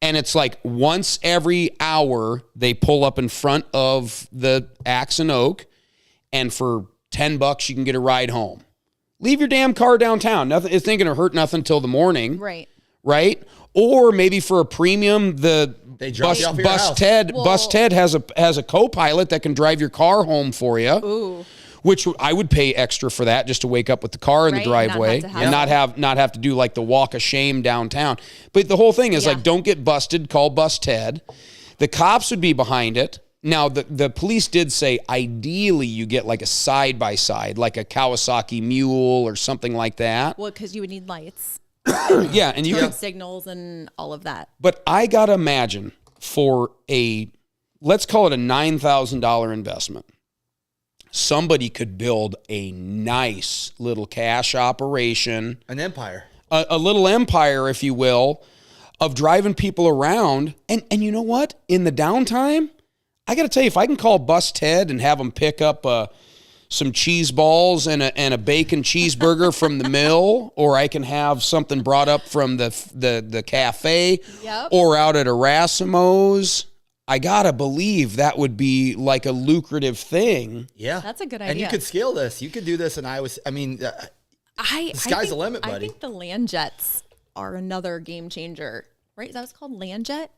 and it's like once every hour they pull up in front of the Axe and Oak, and for $10 you can get a ride home. Leave your damn car downtown. Nothing. It's not going to hurt nothing till the morning, Right. right? Or maybe for a premium, They drop you off at your house. Bus Ted has a co-pilot that can drive your car home for you. Ooh. Which I would pay extra for that, just to wake up with the car in Right, the not have driveway to have and it. not have to do like the walk of shame downtown. But the whole thing is Yeah. like, don't get busted, call Bus Ted. The cops would be behind it. Now, the police did say ideally you get like a side-by-side, like a Kawasaki Mule or something like that. Well, because you would need lights, Yeah, and you turn can, signals, and all of that. but I got to imagine for let's call it a $9,000 investment, somebody could build a nice little cash operation, An empire. a little empire, if you will, of driving people around. And you know what? In the downtime, I got to tell you, if I can call Bus Ted and have them pick up some cheese balls and a bacon cheeseburger from the mill, or I can have something brought up from the cafe, Yep. or out at Erasimo's, I gotta believe that would be like a lucrative thing. Yeah. That's a good And you idea. could scale this. You could do this in Iowa. I mean, The sky's the limit, buddy. I think the land jets are another game changer, right? Is that what's called, land jet?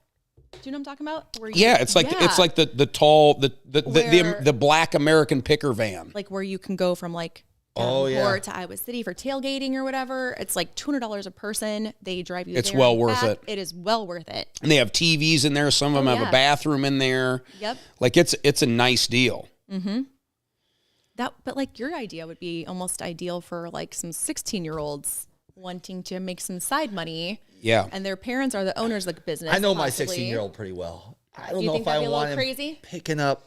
Do you know what I'm talking about? Where you- Yeah, it's like the tall Where- the black American picker van. like where you can go from like Oh, yeah. Davenport to Iowa City for tailgating or whatever. It's like $200 a person. They drive you. It's there well and worth back. it. It is well worth it. And they have TVs in there. Some of them have yeah. a bathroom in there. Yep. Like it's a nice deal. But like your idea would be almost ideal for like some 16-year-olds wanting to make some side money, Yeah. and their parents are the owners of the business. I know my possibly. 16-year-old pretty well. I don't You know think if I that'd be a little want him crazy? picking up.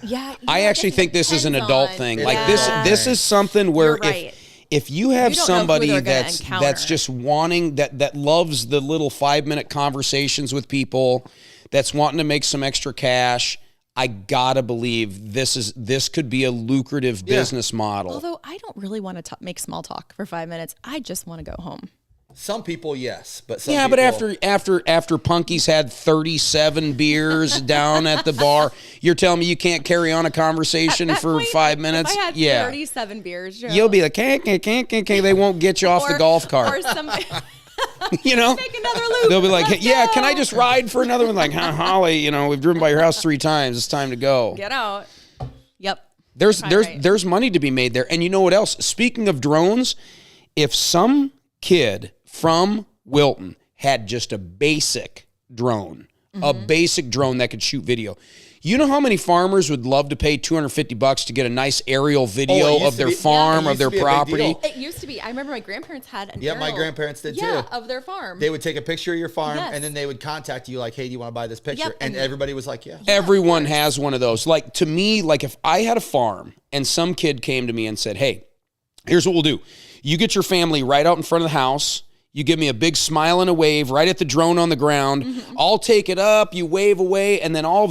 Yeah. I actually think this is an adult thing. Like this is something where You're right. if you have You don't know who somebody they're gonna that's encounter. just wanting that loves the little 5-minute conversations with people, that's wanting to make some extra cash, I gotta believe this could be a lucrative business model. Although I don't really want to make small talk for 5 minutes. I just want to go home. Some people, yes, but some Yeah, people, but after Punky's had 37 beers down at the bar, you're telling me you can't carry on a conversation At for that point, 5 minutes? If I had Yeah. 37 beers, Joe, You'll be like, can't. They won't get you off the golf cart. Or some, You know? take another loop. They'll be like, Let's yeah, go. can I just ride for another one? Like, Holly, we've driven by your house 3 times. It's time to go. Get out. Yep. There's right. there's money to be made there. And you know what else? Speaking of drones, if some kid from Wilton had just a basic drone that could shoot video. You know how many farmers would love to pay $250 to get a nice aerial video used of to their be- farm, yeah, it of their used to be a big property? deal. It used to be. I remember my grandparents had an Yeah, my aerial- grandparents did yeah, too. of their farm. They would take a picture of your farm, Yes. and then they would contact you like, hey, do you want to buy this picture? Yep, And and- everybody was like, yeah. Everyone has one of those. Like, to me, like if I had a farm and some kid came to me and said, hey, here's what we'll do. You get your family right out in front of the house. You give me a big smile and a wave right at the drone on the ground. I'll take it up, you wave away, and then I'll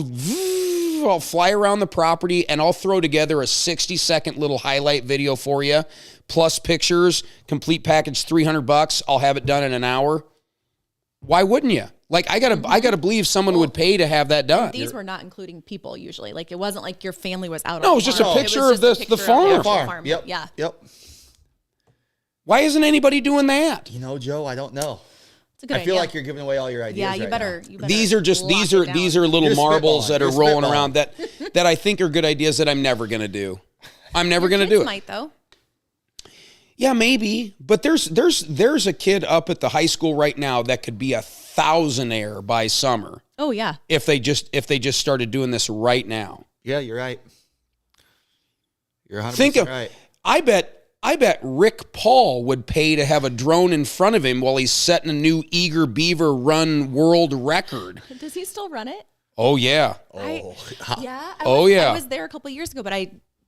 leave, I'll fly around the property, and I'll throw together a 60-second little highlight video for you, plus pictures, complete package, $300. I'll have it done in an hour. Why wouldn't you? Like, I gotta believe someone would pay to have that done. These were not including people usually. Like, it wasn't like your family was out. No, it was just a picture of the farm. Farm. Yep. Yeah. Yep. Why isn't anybody doing that? You know, Joe, I don't know. It's a good I feel idea. like you're giving away all your ideas. Yeah, you right better. now. These are little You're marbles that are spitballing. rolling around that I think are good ideas that I'm never gonna do. I'm never gonna do it. Might though. Yeah, maybe. But there's a kid up at the high school right now that could be a thousandaire by summer Oh yeah. if they just started doing this right now. Yeah, you're right. You're 100% Think of right. I bet Rick Paul would pay to have a drone in front of him while he's setting a new Eager Beaver run world record. Does he still run it? Oh yeah. Yeah. Yeah. I was there a couple years ago, but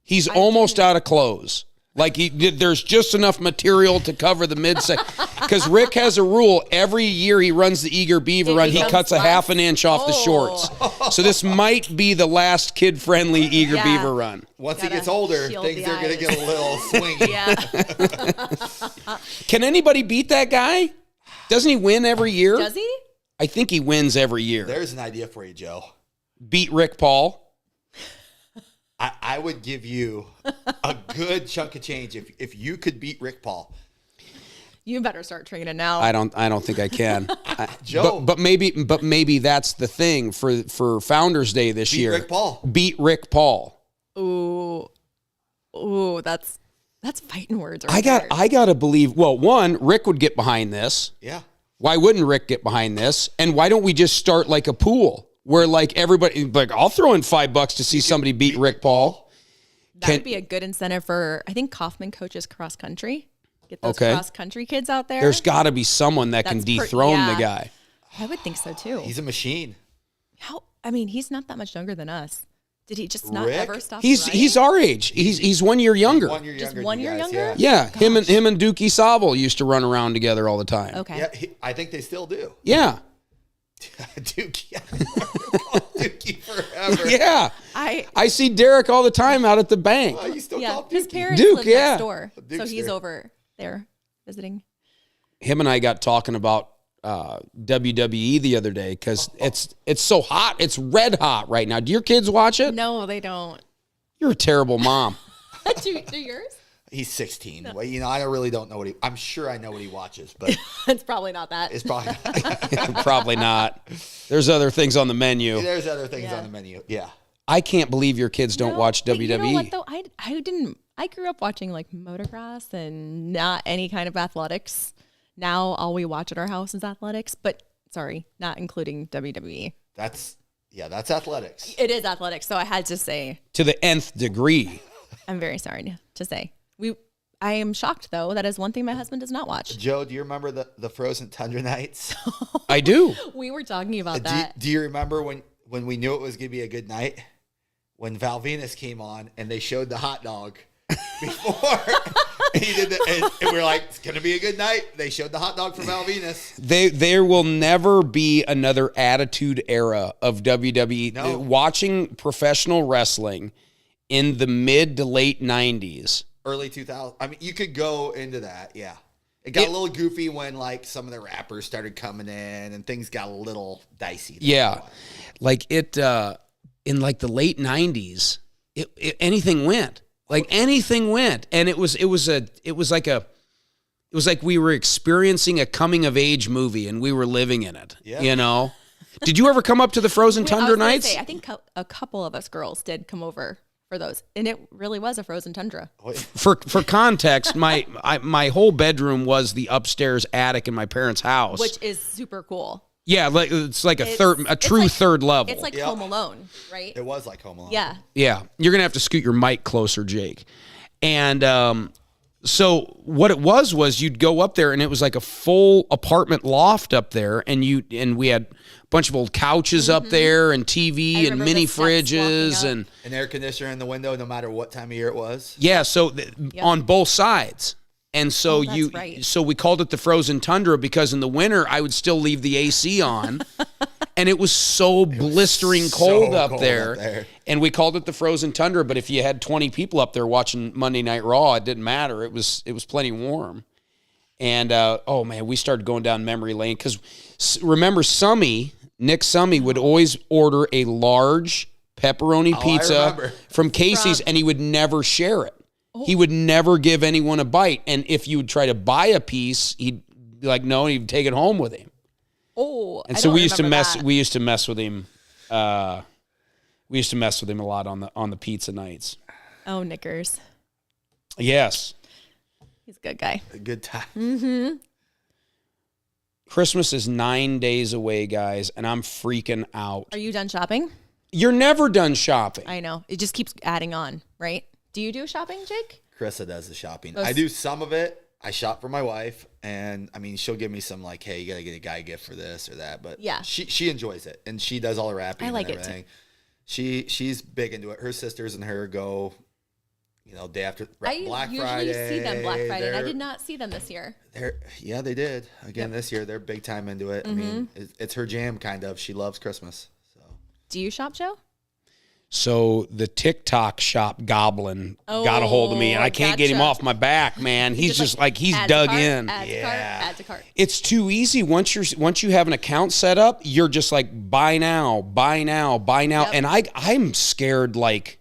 He's almost out of clothes. Like there's just enough material to cover the mid-section. Because Rick has a rule. Every year he runs the Eager Beaver run, he cuts a half an inch off the shorts. So this might be the last kid-friendly Eager Beaver run. Once he gets older, things are going to get a little swingy. Yeah. Can anybody beat that guy? Doesn't he win every year? Does he? I think he wins every year. There's an idea for you, Joe. Beat Rick Paul. I would give you a good chunk of change if you could beat Rick Paul. You better start training now. I don't think I can. Joe. But maybe that's the thing for Founders Day this year. Rick Paul. Beat Rick Paul. Ooh, that's fighting words. I gotta believe. Well, one, Rick would get behind this. Yeah. Why wouldn't Rick get behind this? And why don't we just start like a pool where like everybody, like I'll throw in $5 to see somebody beat Rick Paul. That would be a good incentive for. I think Kaufman coaches cross country. Get those cross country kids out there. There's got to be someone that can dethrone the guy. I would think so too. He's a machine. I mean, he's not that much younger than us. Did he just not Rick? ever stop? He's our age. He's 1 year younger. 1 year Just younger. 1 than you year guys, younger? Yeah, him and Dookie Saville used to run around together all the time. Okay. Yeah, I think they still do. Yeah. Dookie. Dookie forever. Yeah. I see Derek all the time out at the bank. Oh, you still Yeah. call His Dookie. parents Duke, live yeah. next door, so Duke's he's there. over there visiting. Him and I got talking about WWE the other day because it's so hot. It's red hot right now. Do your kids watch it? No, they don't. You're a terrible mom. do yours? He's 16. Well, you know, I really don't know I'm sure I know what he watches, but It's probably not that. it's probably not. Probably not. There's other things on the menu. There's other things Yeah. on the menu. Yeah. I can't believe your kids don't watch but WWE. You know what though? I didn't. I grew up watching like motocross and not any kind of athletics. Now all we watch at our house is athletics, but sorry, not including WWE. That's athletics. It is athletics, so I had to say To the nth degree. I'm very sorry to say. I am shocked though. That is one thing my husband does not watch. Joe, do you remember the frozen tundra nights? I do. We were talking about that. Do you remember when we knew it was going to be a good night? When Val Venus came on and they showed the hot dog before he did and we were like, it's going to be a good night. They showed the hot dog for Val Venus. There will never be another attitude era of WWE. No. Watching professional wrestling in the mid to late 90s. Early 2000. I mean, you could go into that. Yeah. It got a little goofy when like some of the rappers started coming in and things got a little dicey. Yeah. Like in like the late 90s, anything went. Like anything went. And it was like we were experiencing a coming of age movie and we were living in it. Yeah. You know? Did you ever come up to the Frozen I Tundra was gonna nights? say, I think a couple of us girls did come over for those, and it really was a frozen tundra. For context, my whole bedroom was the upstairs attic in my parents' house. Which is super cool. Yeah, like it's like a It's true like- third level. It's like Home Alone, right? It was like Home Alone. Yeah. Yeah, you're gonna have to scoot your mic closer, Jake. And so what it was you'd go up there and it was like a full apartment loft up there, and we had a bunch of old couches up there and TV and remember mini the steps walking fridges up. and An air conditioner in the window, no matter what time of year it was. yeah. So on both sides. And so that's right. so we called it the Frozen Tundra because in the winter I would still leave the AC on And it was so blistering cold, so up, cold there. up there. And we called it the frozen tundra, but if you had 20 people up there watching Monday Night Raw, it didn't matter. It was plenty warm. And, oh, man, we started going down memory lane. Because remember, Nick Summy would always order a large pepperoni pizza from Casey's, and he would never share it. Oh. He would never give anyone a bite. And if you would try to buy a piece, he'd be like, no, and he'd take it home with him. Oh, and so we used to mess with him. We used to mess with him a lot on the pizza nights. Oh, Knickers. Yes. He's a good guy. A good time. Mm-hmm. Christmas is 9 days away, guys, and I'm freaking out. Are you done shopping? You're never done shopping. I know. It just keeps adding on, right? Do you do shopping, Jake? Krista does the shopping. I do some of it. I shop for my wife, and I mean, she'll give me some like, hey, you gotta get a guy a gift for this or that. But yeah, she enjoys it, and she does all the wrapping. I like and everything. It too. She's big into it. Her sisters and her go, day after Black Friday. I usually see them Black Friday, and I did not see them this year. Yeah, they did again this year. They're big time into it. Mm-hmm. I mean, it's her jam, kind of. She loves Christmas. So, do you shop, Joe? So the TikTok shop goblin got a hold of me, and I can't get him off my back, man. He's just like he's dug in. Add to cart. It's too easy. Once you have an account set up, you're just like buy now, yep. And I'm scared like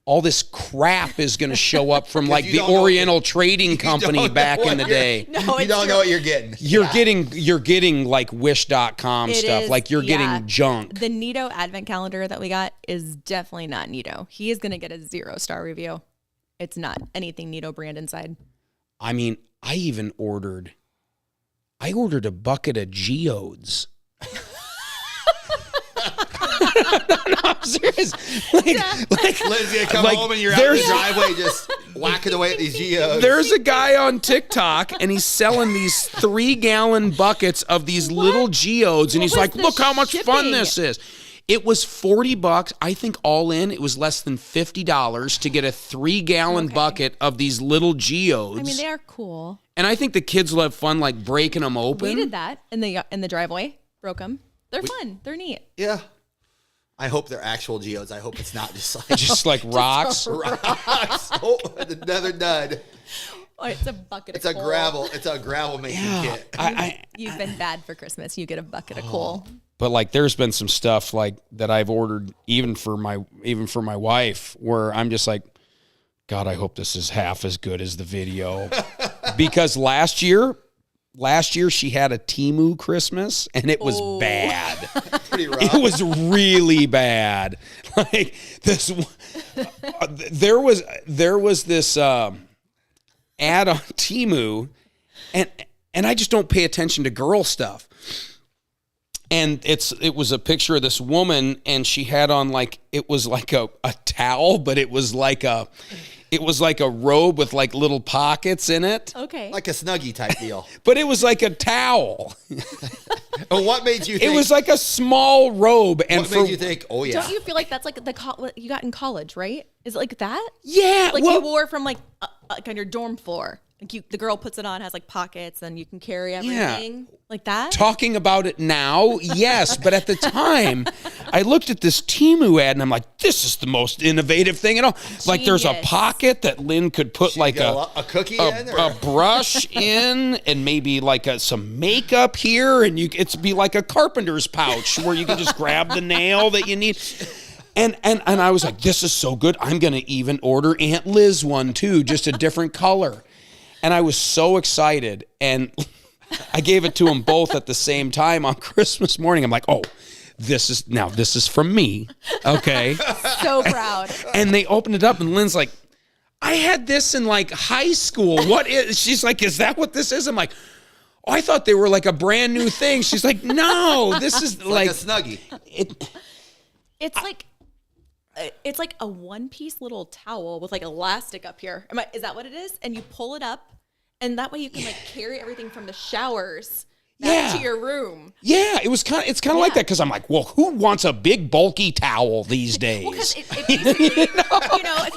all this crap is going to show up from like the Oriental Trading Company back in the day. No, you don't know what you're getting. You're getting like Wish.com stuff. Like you're getting junk. The Nito advent calendar that we got is definitely not Nito. He is going to get a 0-star review. It's not anything Nito brand inside. I mean, I ordered a bucket of geodes. No, I'm serious. Lynn's gonna come home and you're out in the driveway just whacking away at these geodes. There's a guy on TikTok and he's selling these 3-gallon buckets of these little geodes, and he's like, "Look how much fun this is." It was $40. I think all in, it was less than $50 to get a 3-gallon bucket of these little geodes. I mean, they are cool. And I think the kids will have fun like breaking them open. We did that in the driveway. Broke them. They're fun. They're neat. Yeah. I hope they're actual geodes. I hope it's not just like rocks. Rocks. Oh, another dud. Oh, it's a bucket. It's a gravel. It's a gravel making kit. You've been bad for Christmas. You get a bucket of coal. But like, there's been some stuff like that I've ordered even for my wife, where I'm just like, God, I hope this is half as good as the video, because last year she had a Temu Christmas and it was bad. Pretty rough. It was really bad. Like this, there was this ad on Temu, and I just don't pay attention to girl stuff. And it was a picture of this woman, and she had on like, it was like a towel, but it was like a robe with like little pockets in it. Okay. Like a Snuggie type deal. But it was like a towel. And what made you think? It was like a small robe. And what made you think, oh yeah. Don't you feel like that's like what you got in college, right? Is it like that? Yeah. Like you wore from like on your dorm floor. Like the girl puts it on, has like pockets, and you can carry everything like that. Talking about it now, yes, but at the time, I looked at this Temu ad and I'm like, "This is the most innovative thing at all." Genius. Like, there's a pocket that Lynn could put like a cookie a brush in, and maybe like some makeup here, and it'd be like a carpenter's pouch where you can just grab the nail that you need. And I was like, "This is so good. I'm gonna even order Aunt Liz one too, just a different color." And I was so excited, and I gave it to them both at the same time on Christmas morning. I'm like, "Oh, this is from me." Okay. So proud. And they opened it up, and Lynn's like, "I had this in like high school. What is?" She's like, "Is that what this is?" I'm like, "Oh, I thought they were like a brand new thing." She's like, "No, this is like a Snuggie." It's like a one-piece little towel with like elastic up here. Is that what it is? And you pull it up, and that way you can like carry everything from the showers back to your room. Yeah, it's kind of like that, because I'm like, well, who wants a big bulky towel these days? Well, because if you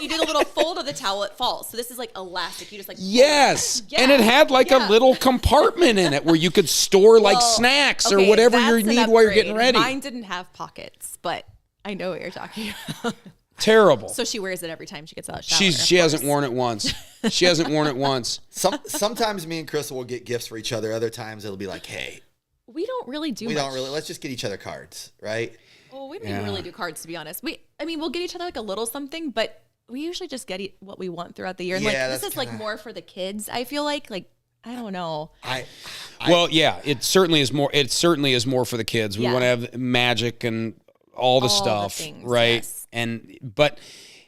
do the little fold of the towel, it falls. So this is like elastic. You just like Yes. Yeah. And it had like a little compartment in it where you could store like snacks or whatever you need while you're getting ready. Mine didn't have pockets, but I know what you're talking about. Terrible. So she wears it every time she gets out of the shower. She hasn't worn it once. She hasn't worn it once. Sometimes me and Crystal will get gifts for each other. Other times it'll be like, hey, we don't really do let's just get each other cards, right? Well, we don't even really do cards, to be honest. We'll get each other like a little something, but we usually just get what we want throughout the year. And this is like more for the kids, I feel like I don't know. It certainly is more. It certainly is more for the kids. We want to have magic and all the stuff, things, right? Yes. But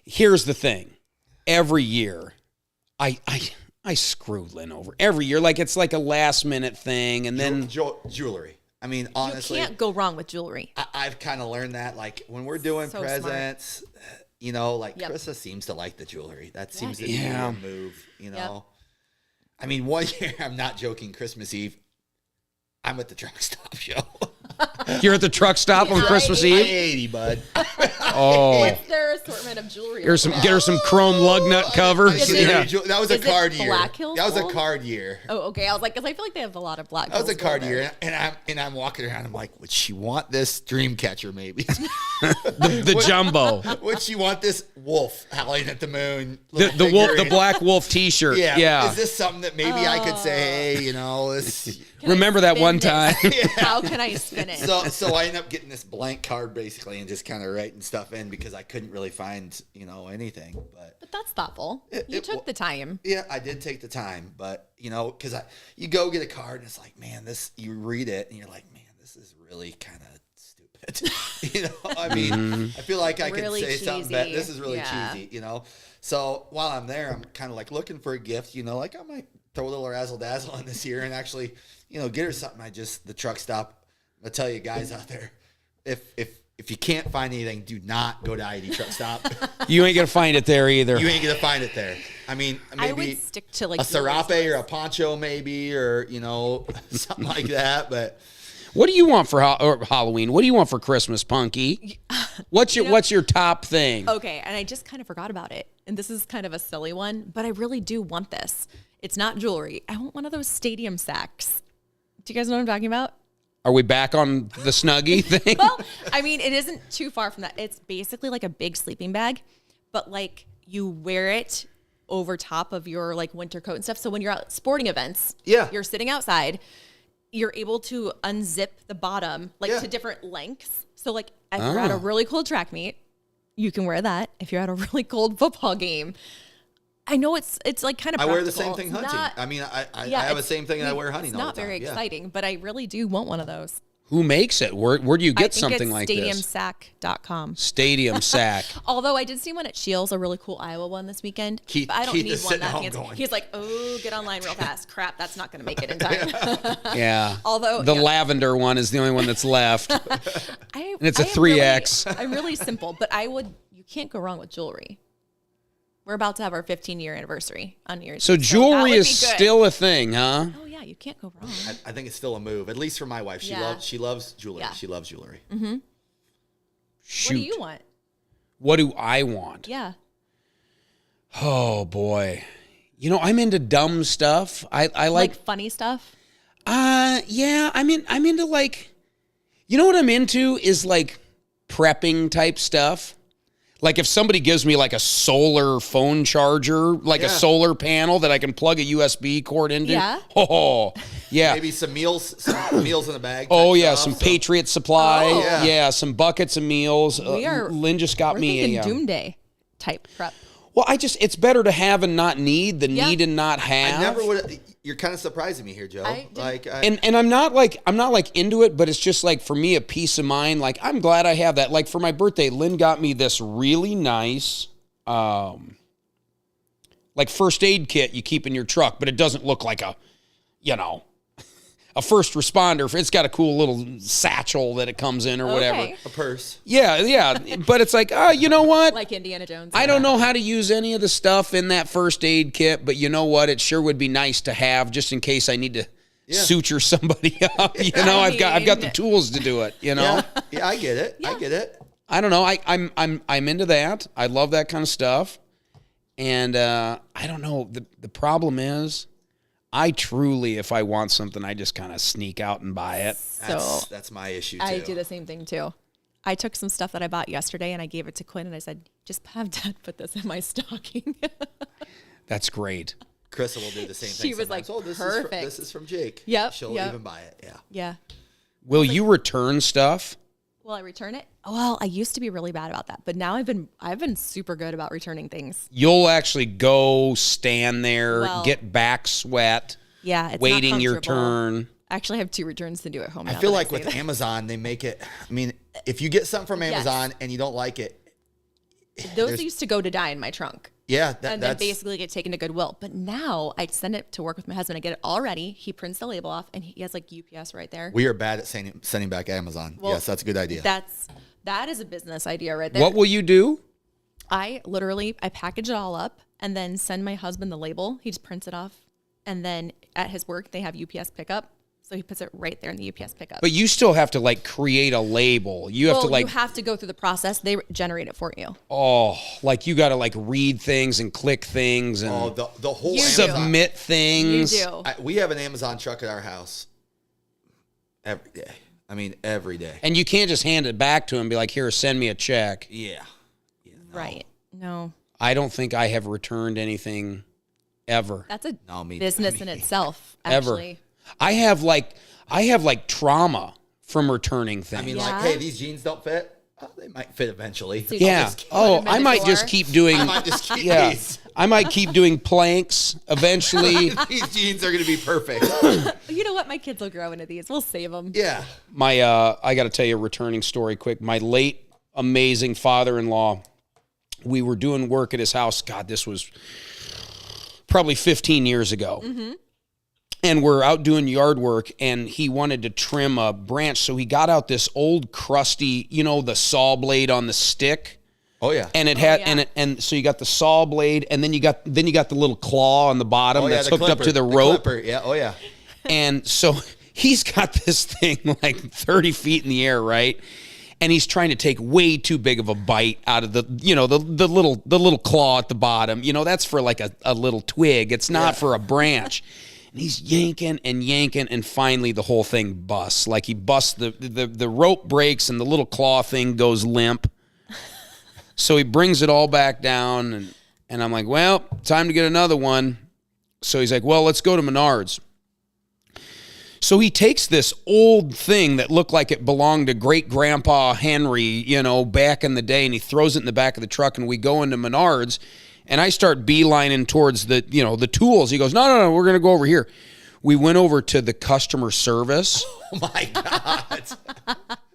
here's the thing: every year, I screw Lynn over every year. Like it's like a last minute thing, and then jewelry. I mean, honestly, you can't go wrong with jewelry. I've kind of learned that, like when we're doing presents, Smart. Krista seems to like the jewelry. That seems to be Yeah. a move. I mean, one year, I'm not joking. Christmas Eve, I'm at the truck stop show. you're at the truck stop on Christmas Eve. 80, bud. What's their assortment of jewelry? Get her some chrome lug nut covers. That was a card year. Black Hills That was a Gold? card year. Oh, okay. I was like, because I feel like they have a lot of black. That was a Hills card Gold year, and I'm walking around. I'm like, would she want this dream catcher? Maybe. the jumbo, Would she want this wolf howling at the moon? the wolf, the black wolf T-shirt. Yeah. Is this something that maybe I could say? Hey, this. Remember that one time? How can I spin it? So I ended up getting this blank card basically, and just kind of writing stuff in because I couldn't really find anything. But that's thoughtful. You took the time. Yeah, I did take the time, but because you go get a card and it's like, man, you read it and you're like, man, this is really kind of stupid. I mean, I feel like I really could say something, cheesy. but this is really cheesy. So while I'm there, I'm kind of like looking for a gift. Like I might throw a little razzle dazzle in this year and actually, get her something. The truck stop. I'll tell you guys out there, if you can't find anything, do not go to ID Truck Stop. You ain't gonna find it there either. You ain't gonna find it there. I mean, maybe I would stick to like a serape or a poncho, maybe, or something like that. But what do you want for Halloween? What do you want for Christmas, Punky? What's your top thing? Okay, and I just kind of forgot about it. And this is kind of a silly one, but I really do want this. It's not jewelry. I want one of those stadium sacks. Do you guys know what I'm talking about? Are we back on the Snuggie thing? Well, I mean, it isn't too far from that. It's basically like a big sleeping bag, but like you wear it over top of your like winter coat and stuff. So when you're out at sporting events, you're sitting outside, you're able to unzip the bottom to different lengths. So like if you're at a really cold track meet, you can wear that. If you're at a really cold football game, I know it's like kind of. I wear the same thing hunting. I have the same thing that I wear hunting. It's not very exciting, but I really do want one of those. Who makes it? Where do you get something like this? StadiumSack.com. Stadium Sack. Although I did see one at Shields, a really cool Iowa one this weekend. But I don't need one that fancy. He's like, oh, get online real fast. Crap, that's not going to make it in time. Yeah. Although the lavender one is the only one that's left. And it's a 3X. I'm really simple, but you can't go wrong with jewelry. We're about to have our 15-year anniversary on New Year's. So jewelry is still a thing, huh? Oh yeah, you can't go wrong. I think it's still a move, at least for my wife. She loves jewelry. Yeah. She loves jewelry. Mm-hmm. Shoot. What do you want? What do I want? Yeah. Oh boy, I'm into dumb stuff. I like funny stuff. Yeah. I'm into like, what I'm into is like prepping type stuff. Like if somebody gives me like a solar phone charger, like a solar panel that I can plug a USB cord into. Yeah. Oh, yeah. Maybe some meals in the bag. Oh yeah, some Patriot Supply. Oh. Yeah, some buckets of meals. Lynn just got me a doomsday type prep. Well, it's better to have and not need than need and not have. I never would. You're kind of surprising me here, Joe. And I'm not like into it, but it's just like for me a peace of mind. Like I'm glad I have that. Like for my birthday, Lynn got me this really nice, like first aid kit you keep in your truck, but it doesn't look like a first responder. It's got a cool little satchel that it comes in or whatever. A purse. Yeah. But it's like, you know what? Like Indiana Jones. I don't know how to use any of the stuff in that first aid kit, but you know what? It sure would be nice to have just in case I need to suture somebody up. I've got the tools to do it, Yeah, I get it. Yeah. I get it. I don't know. I'm into that. I love that kind of stuff. And I don't know. The problem is, I truly, if I want something, I just kind of sneak out and buy it. That's my issue too. I do the same thing too. I took some stuff that I bought yesterday and I gave it to Quinn and I said, just have Dad put this in my stocking. That's great. Krista will do the same thing. She was sometimes. like, oh, perfect. This is from Jake. Yep. She'll even buy it. Yeah. Yeah. Will you return stuff? Will I return it? Well, I used to be really bad about that, but now I've been super good about returning things. You'll actually go stand there, Well, get back sweat, Yeah, it's not waiting your comfortable. turn. I actually have 2 returns to do at home. I now feel that like say with that. Amazon, they make it. I mean, if you get something from Amazon and you don't like it, Those used to go to die in my trunk. yeah, And then that's basically get taken to Goodwill. But now I send it to work with my husband. I get it all ready. He prints the label off, and he has like UPS right there. we are bad at sending back Amazon. Well, yes, that's a good idea. That is a business idea right there. What will you do? I package it all up and then send my husband the label. He just prints it off, and then at his work they have UPS pickup, so he puts it right there in the UPS pickup. But you still have to like create a label. You have to like, you have to go through the process. They generate it for you. like you got to like read things and click things and the whole You Amazon. submit things. You do. We have an Amazon truck at our house every day. I mean, every day. And you can't just hand it back to him and be like, here, send me a check. Yeah. Right. No. I don't think I have returned anything ever. That's a me business in itself, Ever. actually. I have like trauma from returning things. I mean, Yeah. like, hey, these jeans don't fit. Oh, they might fit eventually. So you yeah. just keep Oh, them in I the might drawer. just keep doing. I might just keep Yeah. these. I might keep doing planks eventually. These jeans are going to be perfect. You know what? My kids will grow into these. We'll save them. Yeah. My I got to tell you a returning story quick. My late amazing father-in-law, we were doing work at his house. God, this was probably 15 years ago. Mm-hmm. And we're out doing yard work, and he wanted to trim a branch, so he got out this old crusty, the saw blade on the stick. Oh yeah. And it had yeah. and so you got the saw blade, and then you got the little claw on the bottom that's the hooked up to clipper. the rope. Clipper. Yeah. Oh yeah. And so he's got this thing like 30 feet in the air, right? And he's trying to take way too big of a bite out of the little claw at the bottom. That's for like a little twig. It's not for a branch. And he's yanking, and finally the whole thing busts. Like he busts, the rope breaks, and the little claw thing goes limp. So he brings it all back down, and I'm like, well, time to get another one. So he's like, well, let's go to Menards. So he takes this old thing that looked like it belonged to great-grandpa Henry, back in the day, and he throws it in the back of the truck, and we go into Menards, and I start beelining towards the tools. He goes, no, we're going to go over here. We went over to the customer service. Oh my God.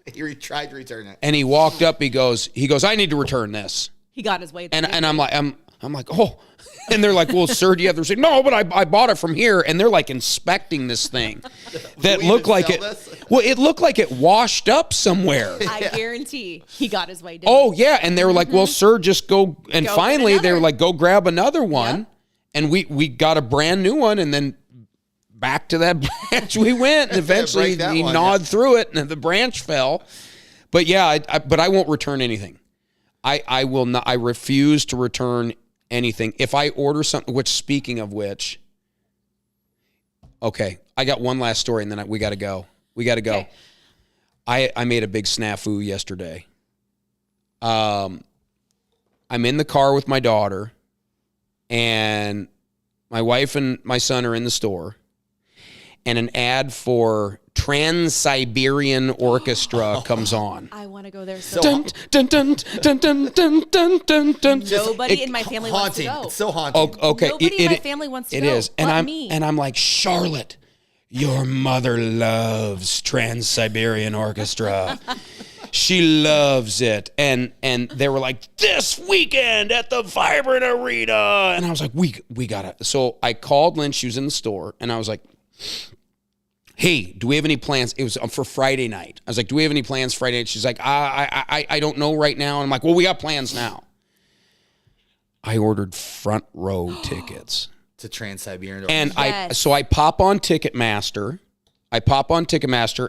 He tried to return it. And he walked up, he goes, I need to return this. He got his way. And I'm like, oh. And they're like, well, sir, do you have the receipt? No, but I bought it from here. And they're like inspecting this thing that looked like it. Well, it looked like it washed up somewhere. I guarantee he got his way. Oh yeah, and they were like, well, sir, just go. And Go finally, get they were another. like, go grab another one. Yep. And we got a brand new one, and then back to that branch we went. And eventually, Break that he one, gnawed through it, and the branch fell. But yeah, but I won't return anything. I will not. I refuse to return anything. If I order something, which speaking of which, okay, I got one last story, and then we got to go. Okay. I made a big snafu yesterday. I'm in the car with my daughter, and my wife and my son are in the store, and an ad for Trans-Siberian Orchestra comes on. I want to go there. So Dun, dun, dun, dun, dun, dun, dun, dun, dun. nobody It- in my family wants to Haunting. go. It's so haunting. Okay, Nobody in my family wants to it go. is, and but I'm me. and I'm like, Charlotte, your mother loves Trans-Siberian Orchestra. She loves it, and they were like, this weekend at the Vibrant Arena, and I was like, we gotta. So I called Lynn. She was in the store, and I was like, hey, do we have any plans? It was for Friday night. I was like, do we have any plans Friday night? She's like, I don't know right now. And I'm like, well, we got plans now. I ordered front row tickets. To Trans-Siberian. And Yes. I pop on Ticketmaster.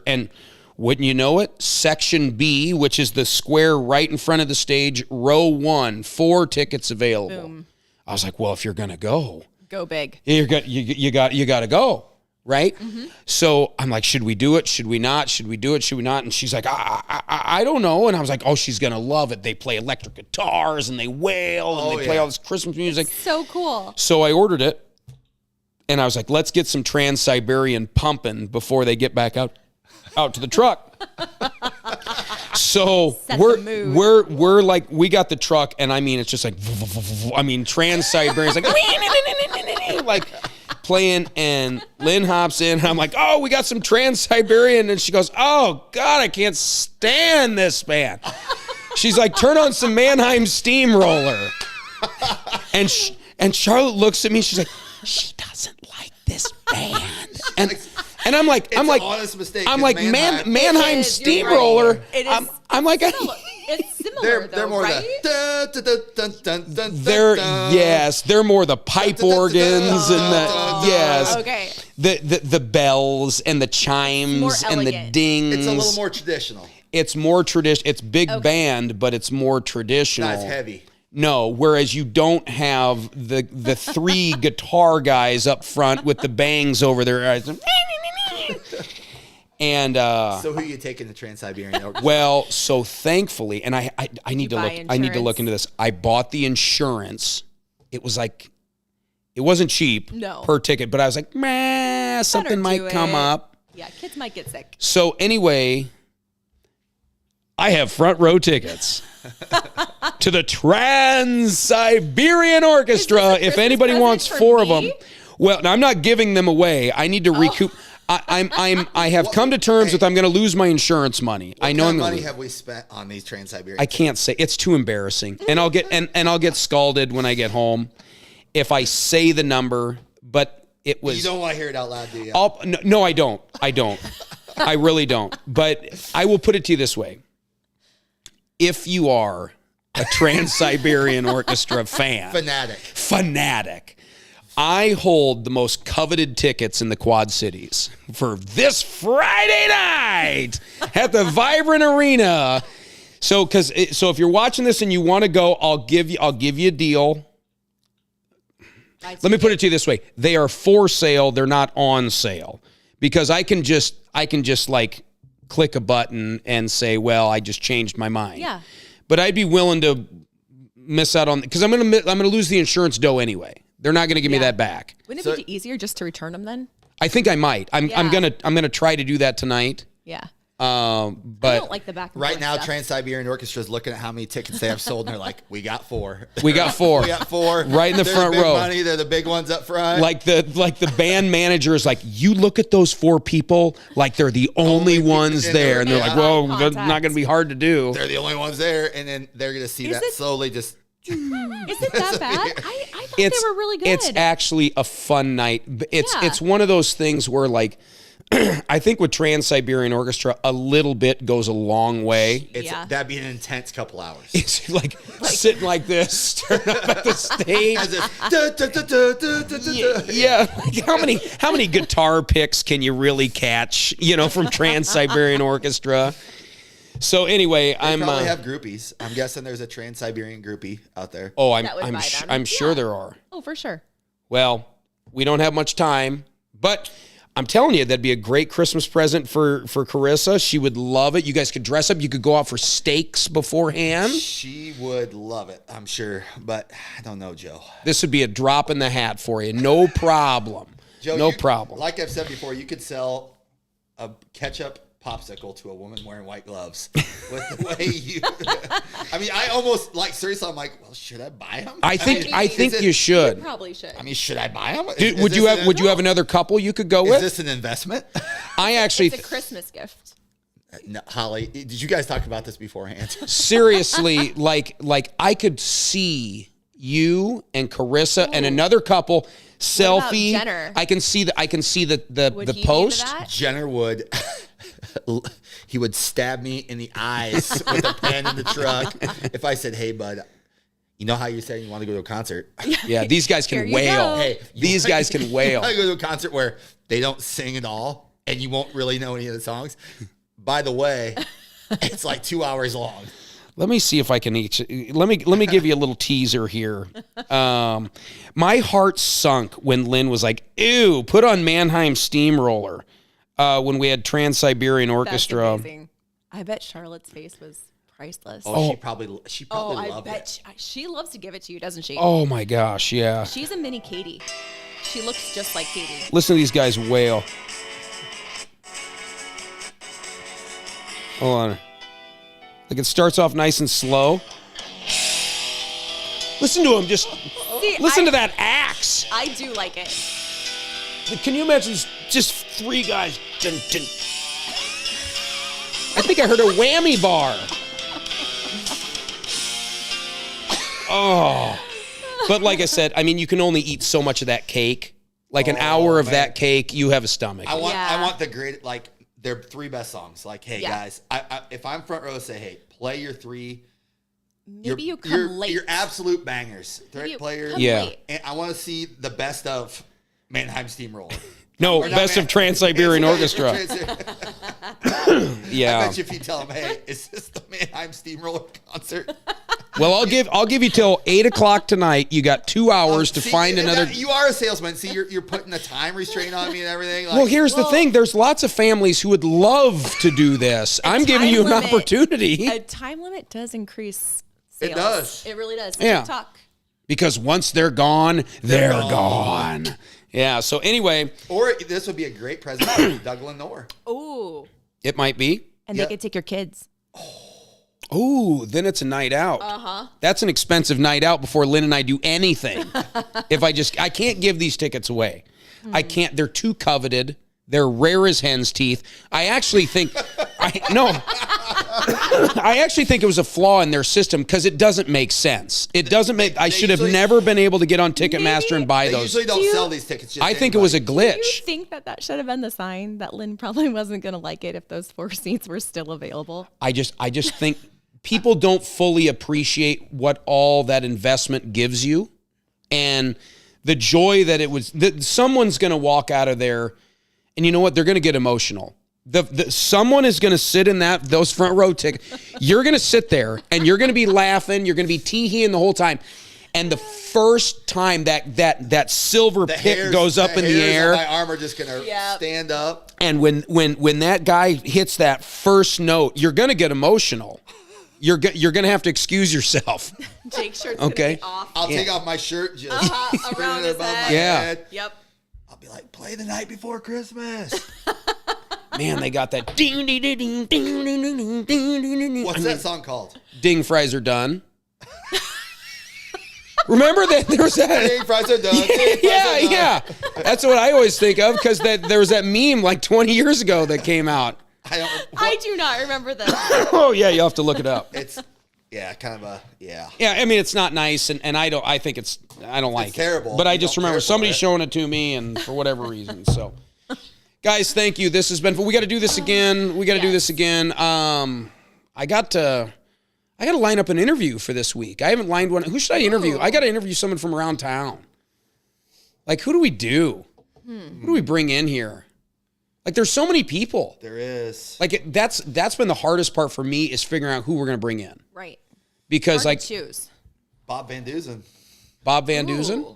And wouldn't you know it, Section B, which is the square right in front of the stage, row 1, 4 tickets available. Boom. I was like, well, if you're going to go big. you got to go. Right. So I'm like, should we do it? Should we not? Should we do it? Should we not? And she's like, I don't know. And I was like, oh, she's going to love it. They play electric guitars and they wail and they play all this Christmas music. So cool. So I ordered it and I was like, let's get some Trans-Siberian pumping before they get back out to the truck. So we're like, we got the truck and I mean, it's just like, I mean, Trans-Siberian's like playing, and Lynn hops in and I'm like, oh, we got some Trans-Siberian, and she goes, oh God, I can't stand this band. She's like, turn on some Mannheim Steamroller. And Charlotte looks at me, she's like, she doesn't like this band. And I'm like, it's an honest mistake. I'm like, Mannheim Steamroller. Right. It is. I'm like, it's similar. They're more right? They're more the pipe organs and the bells and the chimes and the dings. It's a little more traditional. It's more traditional. It's big band, but it's more traditional. Not as heavy. No, whereas you don't have the three guitar guys up front with the bangs over their eyes. And so who are you taking the Trans-Siberian Orchestra? Well, so thankfully, and I need to look. I need to look into this. I bought the insurance. It was like, it wasn't cheap per ticket, but I was like, meh, something might come up. Yeah, kids might get sick. So anyway, I have front row tickets to the Trans-Siberian Orchestra. If anybody wants 4 of them. Well, I'm not giving them away. I need to recoup. I have come to terms with I'm going to lose my insurance money. What I know kind I'm of money gonna have we spent on these Trans-Siberian? I can't say. It's too embarrassing. And I'll get scalded when I get home if I say the number, but it was. You don't want to hear it out loud, do you? No, I don't. I really don't. But I will put it to you this way. If you are a Trans-Siberian Orchestra fanatic, I hold the most coveted tickets in the Quad Cities for this Friday night at the Vibrant Arena. So if you're watching this and you want to go, I'll give you a deal. Let me put it to you this way. They are for sale. They're not on sale, because I can just like click a button and say, well, I just changed my mind. Yeah. But I'd be willing to miss out on, because I'm going to lose the insurance dough anyway. They're not going to give me that back. Wouldn't it be easier just to return them then? I think I might. I'm gonna try to do that tonight. Yeah. But I don't like the back and right forth now, stuff. Trans-Siberian Orchestra is looking at how many tickets they have sold, and they're like, "We got 4. We got 4. We got 4 right in the front big row. Money. They're the big ones up front. Like the band manager is like, you look at those 4 people like they're the only ones there, and they're like, well, that's not going to be hard to do. They're the only ones there, and then they're going to see slowly just. Is it that bad? I thought they were really good. It's actually a fun night. It's one of those things where, like, I think with Trans-Siberian Orchestra, a little bit goes a long way. That'd be an intense couple hours. It's like sitting like this, staring up at the stage. Like how many guitar picks can you really catch? From Trans-Siberian Orchestra. So anyway, they probably have groupies. I'm guessing there's a Trans-Siberian groupie out there. Oh, I'm sure there are. Oh, for sure. Well, we don't have much time, but I'm telling you, that'd be a great Christmas present for Carissa. She would love it. You guys could dress up. You could go out for steaks beforehand. She would love it, I'm sure. But I don't know, Joe. This would be a drop in the hat for you. No problem. Joe, no problem. Like I've said before, you could sell a ketchup popsicle to a woman wearing white gloves with the way you I mean, I almost seriously, I'm like, well, should I buy them? I think you should. You probably should. I mean, should I buy them? Would you have another couple you could go with? Is this an investment? It's a Christmas gift. No, Holly, did you guys talk about this beforehand? Seriously, like I could see you and Carissa and another couple selfie. What about Jenner? I can see the post. Jenner would he would stab me in the eyes with a pen in the truck if I said, "Hey, bud, you know how you said you want to go to a concert?" Yeah, these guys can wail. Hey, these guys can wail. I go to a concert where they don't sing at all, and you won't really know any of the songs. By the way, it's like 2 hours long. Let me see if I can let me give you a little teaser here. My heart sunk when Lynn was like, "Ew, put on Mannheim Steamroller." When we had Trans-Siberian Orchestra. That's amazing. I bet Charlotte's face was priceless. Oh, she probably loved it. She loves to give it to you, doesn't she? Oh my gosh, yeah. She's a mini Katie. She looks just like Katie. Listen to these guys wail. Hold on. Like, it starts off nice and slow. Listen to him, just listen to that axe. I do like it. Can you imagine just three guys? Dun, dun. I think I heard a whammy bar. Oh. But like I said, I mean, you can only eat so much of that cake. Like an hour of that cake, you have a stomach. I want the great, like, their 3 best songs. Like, hey, guys, if I'm front row, say, hey, play your 3. Maybe you come late. Your absolute bangers. Players. Late. And I want to see the best of Mannheim Steamroller. No, best of Trans-Siberian Orchestra. Yeah. I bet you if you tell them, hey, is this the Mannheim Steamroller concert? Well, I'll give you till 8:00 tonight. You got 2 hours to find another. You are a salesman. See, you're putting a time restraint on me and everything. Like, well, here's the thing. There's lots of families who would love to do this. I'm giving you an opportunity. A time limit does increase sales. It does. It really does. Yeah. TikTok. Because once they're gone, they're gone. Yeah. So anyway. Or this would be a great present for Doug Lenore. Ooh. It might be. And they could take your kids. Ooh, then it's a night out. Uh-huh. That's an expensive night out before Lynn and I do anything. I can't give these tickets away. I can't. They're too coveted. They're rare as hen's teeth. I actually think it was a flaw in their system because it doesn't make sense. It doesn't make. I should have never been able to get on Ticketmaster and buy They those. usually don't sell these tickets. Just I think it was a glitch. Do you think that should have been the sign that Lynn probably wasn't going to like it if those 4 seats were still available? I just think people don't fully appreciate what all that investment gives you, and the joy that it was. That someone's going to walk out of there. And you know what? They're going to get emotional. Someone is going to sit in those front row tickets. You're going to sit there and you're going to be laughing. You're going to be tee-heeing the whole time. And the first time that silver pick goes up in the air, my arm are just going to stand up. And when that guy hits that first note, you're going to get emotional. You're going to have to excuse yourself. Jake's shirt's going to be off. I'll take off my shirt, just around his head. Head. Yep. I'll be like, play the night before Christmas. Man, they got that ding ding ding ding ding ding ding. What's that song called? Ding fries are done. Remember that there was that Ding fries are done. Yeah. That's what I always think of because there was that meme like 20 years ago that came out. I do not remember this. Oh yeah, you'll have to look it up. It's kind of a Yeah, I mean it's not nice, and I don't like it. Terrible. But I just remember somebody showing it to me, and for whatever reason. So, guys, thank you. This has been. We got to do this again. Do this again. I got to line up an interview for this week. I haven't lined one. Who should I interview? I got to interview someone from around town. Like, who do we do? Who do we bring in here? Like, there's so many people. There is. Like, that's been the hardest part for me is figuring out who we're going to bring in. Right. Because, hard to choose. Bob Van Dusen. Bob Van Dusen?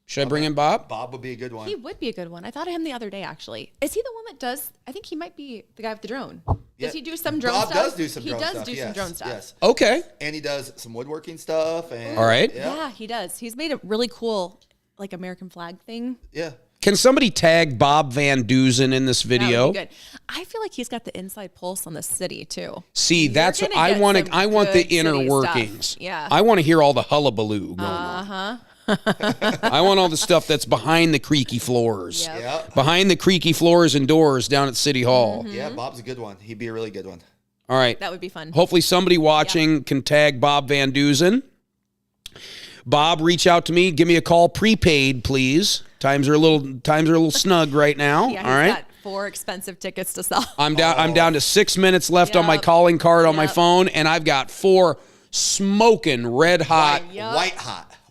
Should I bring in Bob? Bob would be a good one. He would be a good one. I thought of him the other day, actually. Is he the one that does? I think he might be the guy with the drone. Does he do some drone stuff? Bob does do some drone stuff. He does do some drone stuff. Yes. Okay. And he does some woodworking stuff. And, all right. Yeah, he does. He's made a really cool, like, American flag thing. Yeah. Can somebody tag Bob Van Dusen in this video? That would be good. I feel like he's got the inside pulse on the city too. See, that's what I want. I want the inner workings. Stuff. Yeah. I want to hear all the hullabaloo going on. I want all the stuff that's behind the creaky floors. Yep. Behind the creaky floors and doors down at City Hall. Mm-hmm. Yeah, Bob's a good one. He'd be a really good one. All right. That would be fun. Hopefully somebody watching can tag Bob Van Dusen. Bob, reach out to me. Give me a call prepaid, please. Times are a little snug right now. Yeah, all right. Got 4 expensive tickets to sell. I'm down to 6 minutes left on my calling card on my phone, and I've got 4 smoking red hot,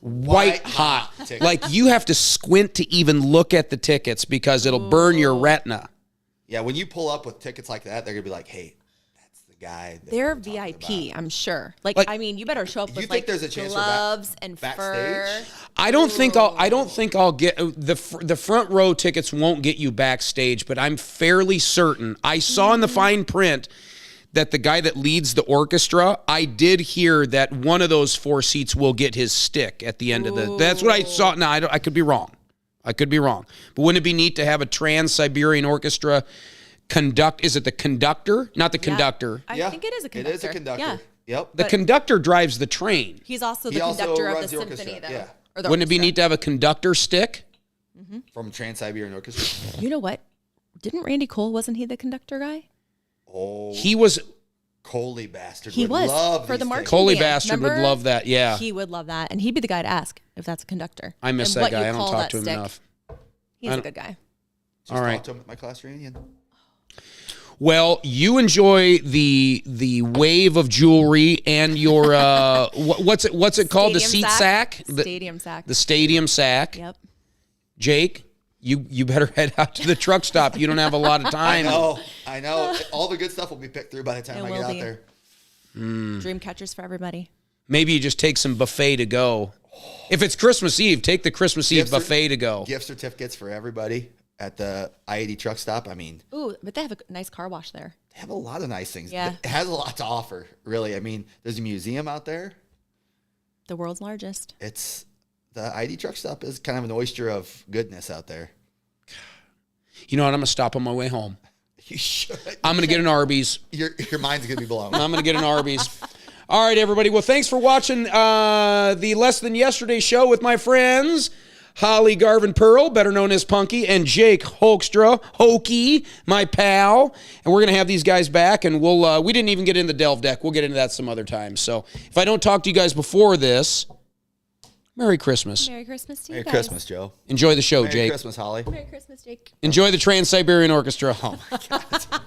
white hot. Like you have to squint to even look at the tickets because it'll burn your retina. Yeah, when you pull up with tickets like that, they're gonna be like, "Hey, that's the guy. that They're we're talking VIP, about. I'm sure. Like, Like- I mean, you better show up with think like there's a chance for gloves and fur. backstage? I don't think I'll get the front row tickets won't get you backstage, but I'm fairly certain. I saw in the fine print that the guy that leads the orchestra, I did hear that one of those 4 seats will get his stick at the end of the. That's what I saw. Now I could be wrong. But wouldn't it be neat to have a Trans-Siberian Orchestra conduct? Is it the conductor? Not the conductor. I think it is a conductor. It is a conductor. Yeah. Yep. The conductor drives the train. He's also the He also conductor of runs the the symphony, orchestra, though. yeah. Or the Wouldn't it be orchestra. neat to have a conductor stick? From Trans-Siberian Orchestra. You know what? Didn't Randy Cole, wasn't he the conductor guy? Oh, He was. Coley bastard. He would was love for these the marching things. Coley band. bastard would Remember? love that. Yeah. He would love that. And he'd be the guy to ask if that's a conductor. I miss And that what you guy. I don't call talk that to him stick. enough. He's a good guy. Just All right. talked to him at my class reunion. Well, you enjoy the wave of jewelry and your what's it called? The seat Stadium sack? Stadium sack. The stadium sack. Yep. Jake, you better head out to the truck stop. You don't have a lot of time. I know. All the good stuff will be picked through by the time It I will get out be. there. Dream catchers for everybody. Maybe you just take some buffet to go. If it's Christmas Eve, take the Christmas Eve Gift cer- buffet to go. Gift certificates for everybody at the I-80 truck stop. I mean, Ooh, but they have a nice car wash there. they have a lot of nice things. Yeah. It has a lot to offer, really. I mean, there's a museum out there. The world's largest. It's the I-80 truck stop is kind of an oyster of goodness out there. You know what? I'm gonna stop on my way home. You should. I'm gonna get an Arby's. Your mind's gonna be blown. I'm going to get an Arby's. All right, everybody. Well, thanks for watching the Less Than Yesterday show with my friends, Holly Garvin Pearl, better known as Punky, and Jake Hoekstra, Hokey, my pal. And we're going to have these guys back, and we didn't even get into the Delve Deck. We'll get into that some other time. So if I don't talk to you guys before this, Merry Christmas. Merry Christmas to you Merry guys. Christmas, Joe. Enjoy the show, Merry Jake. Christmas, Holly. Merry Christmas, Jake. Enjoy the Trans-Siberian Orchestra. Oh, my God.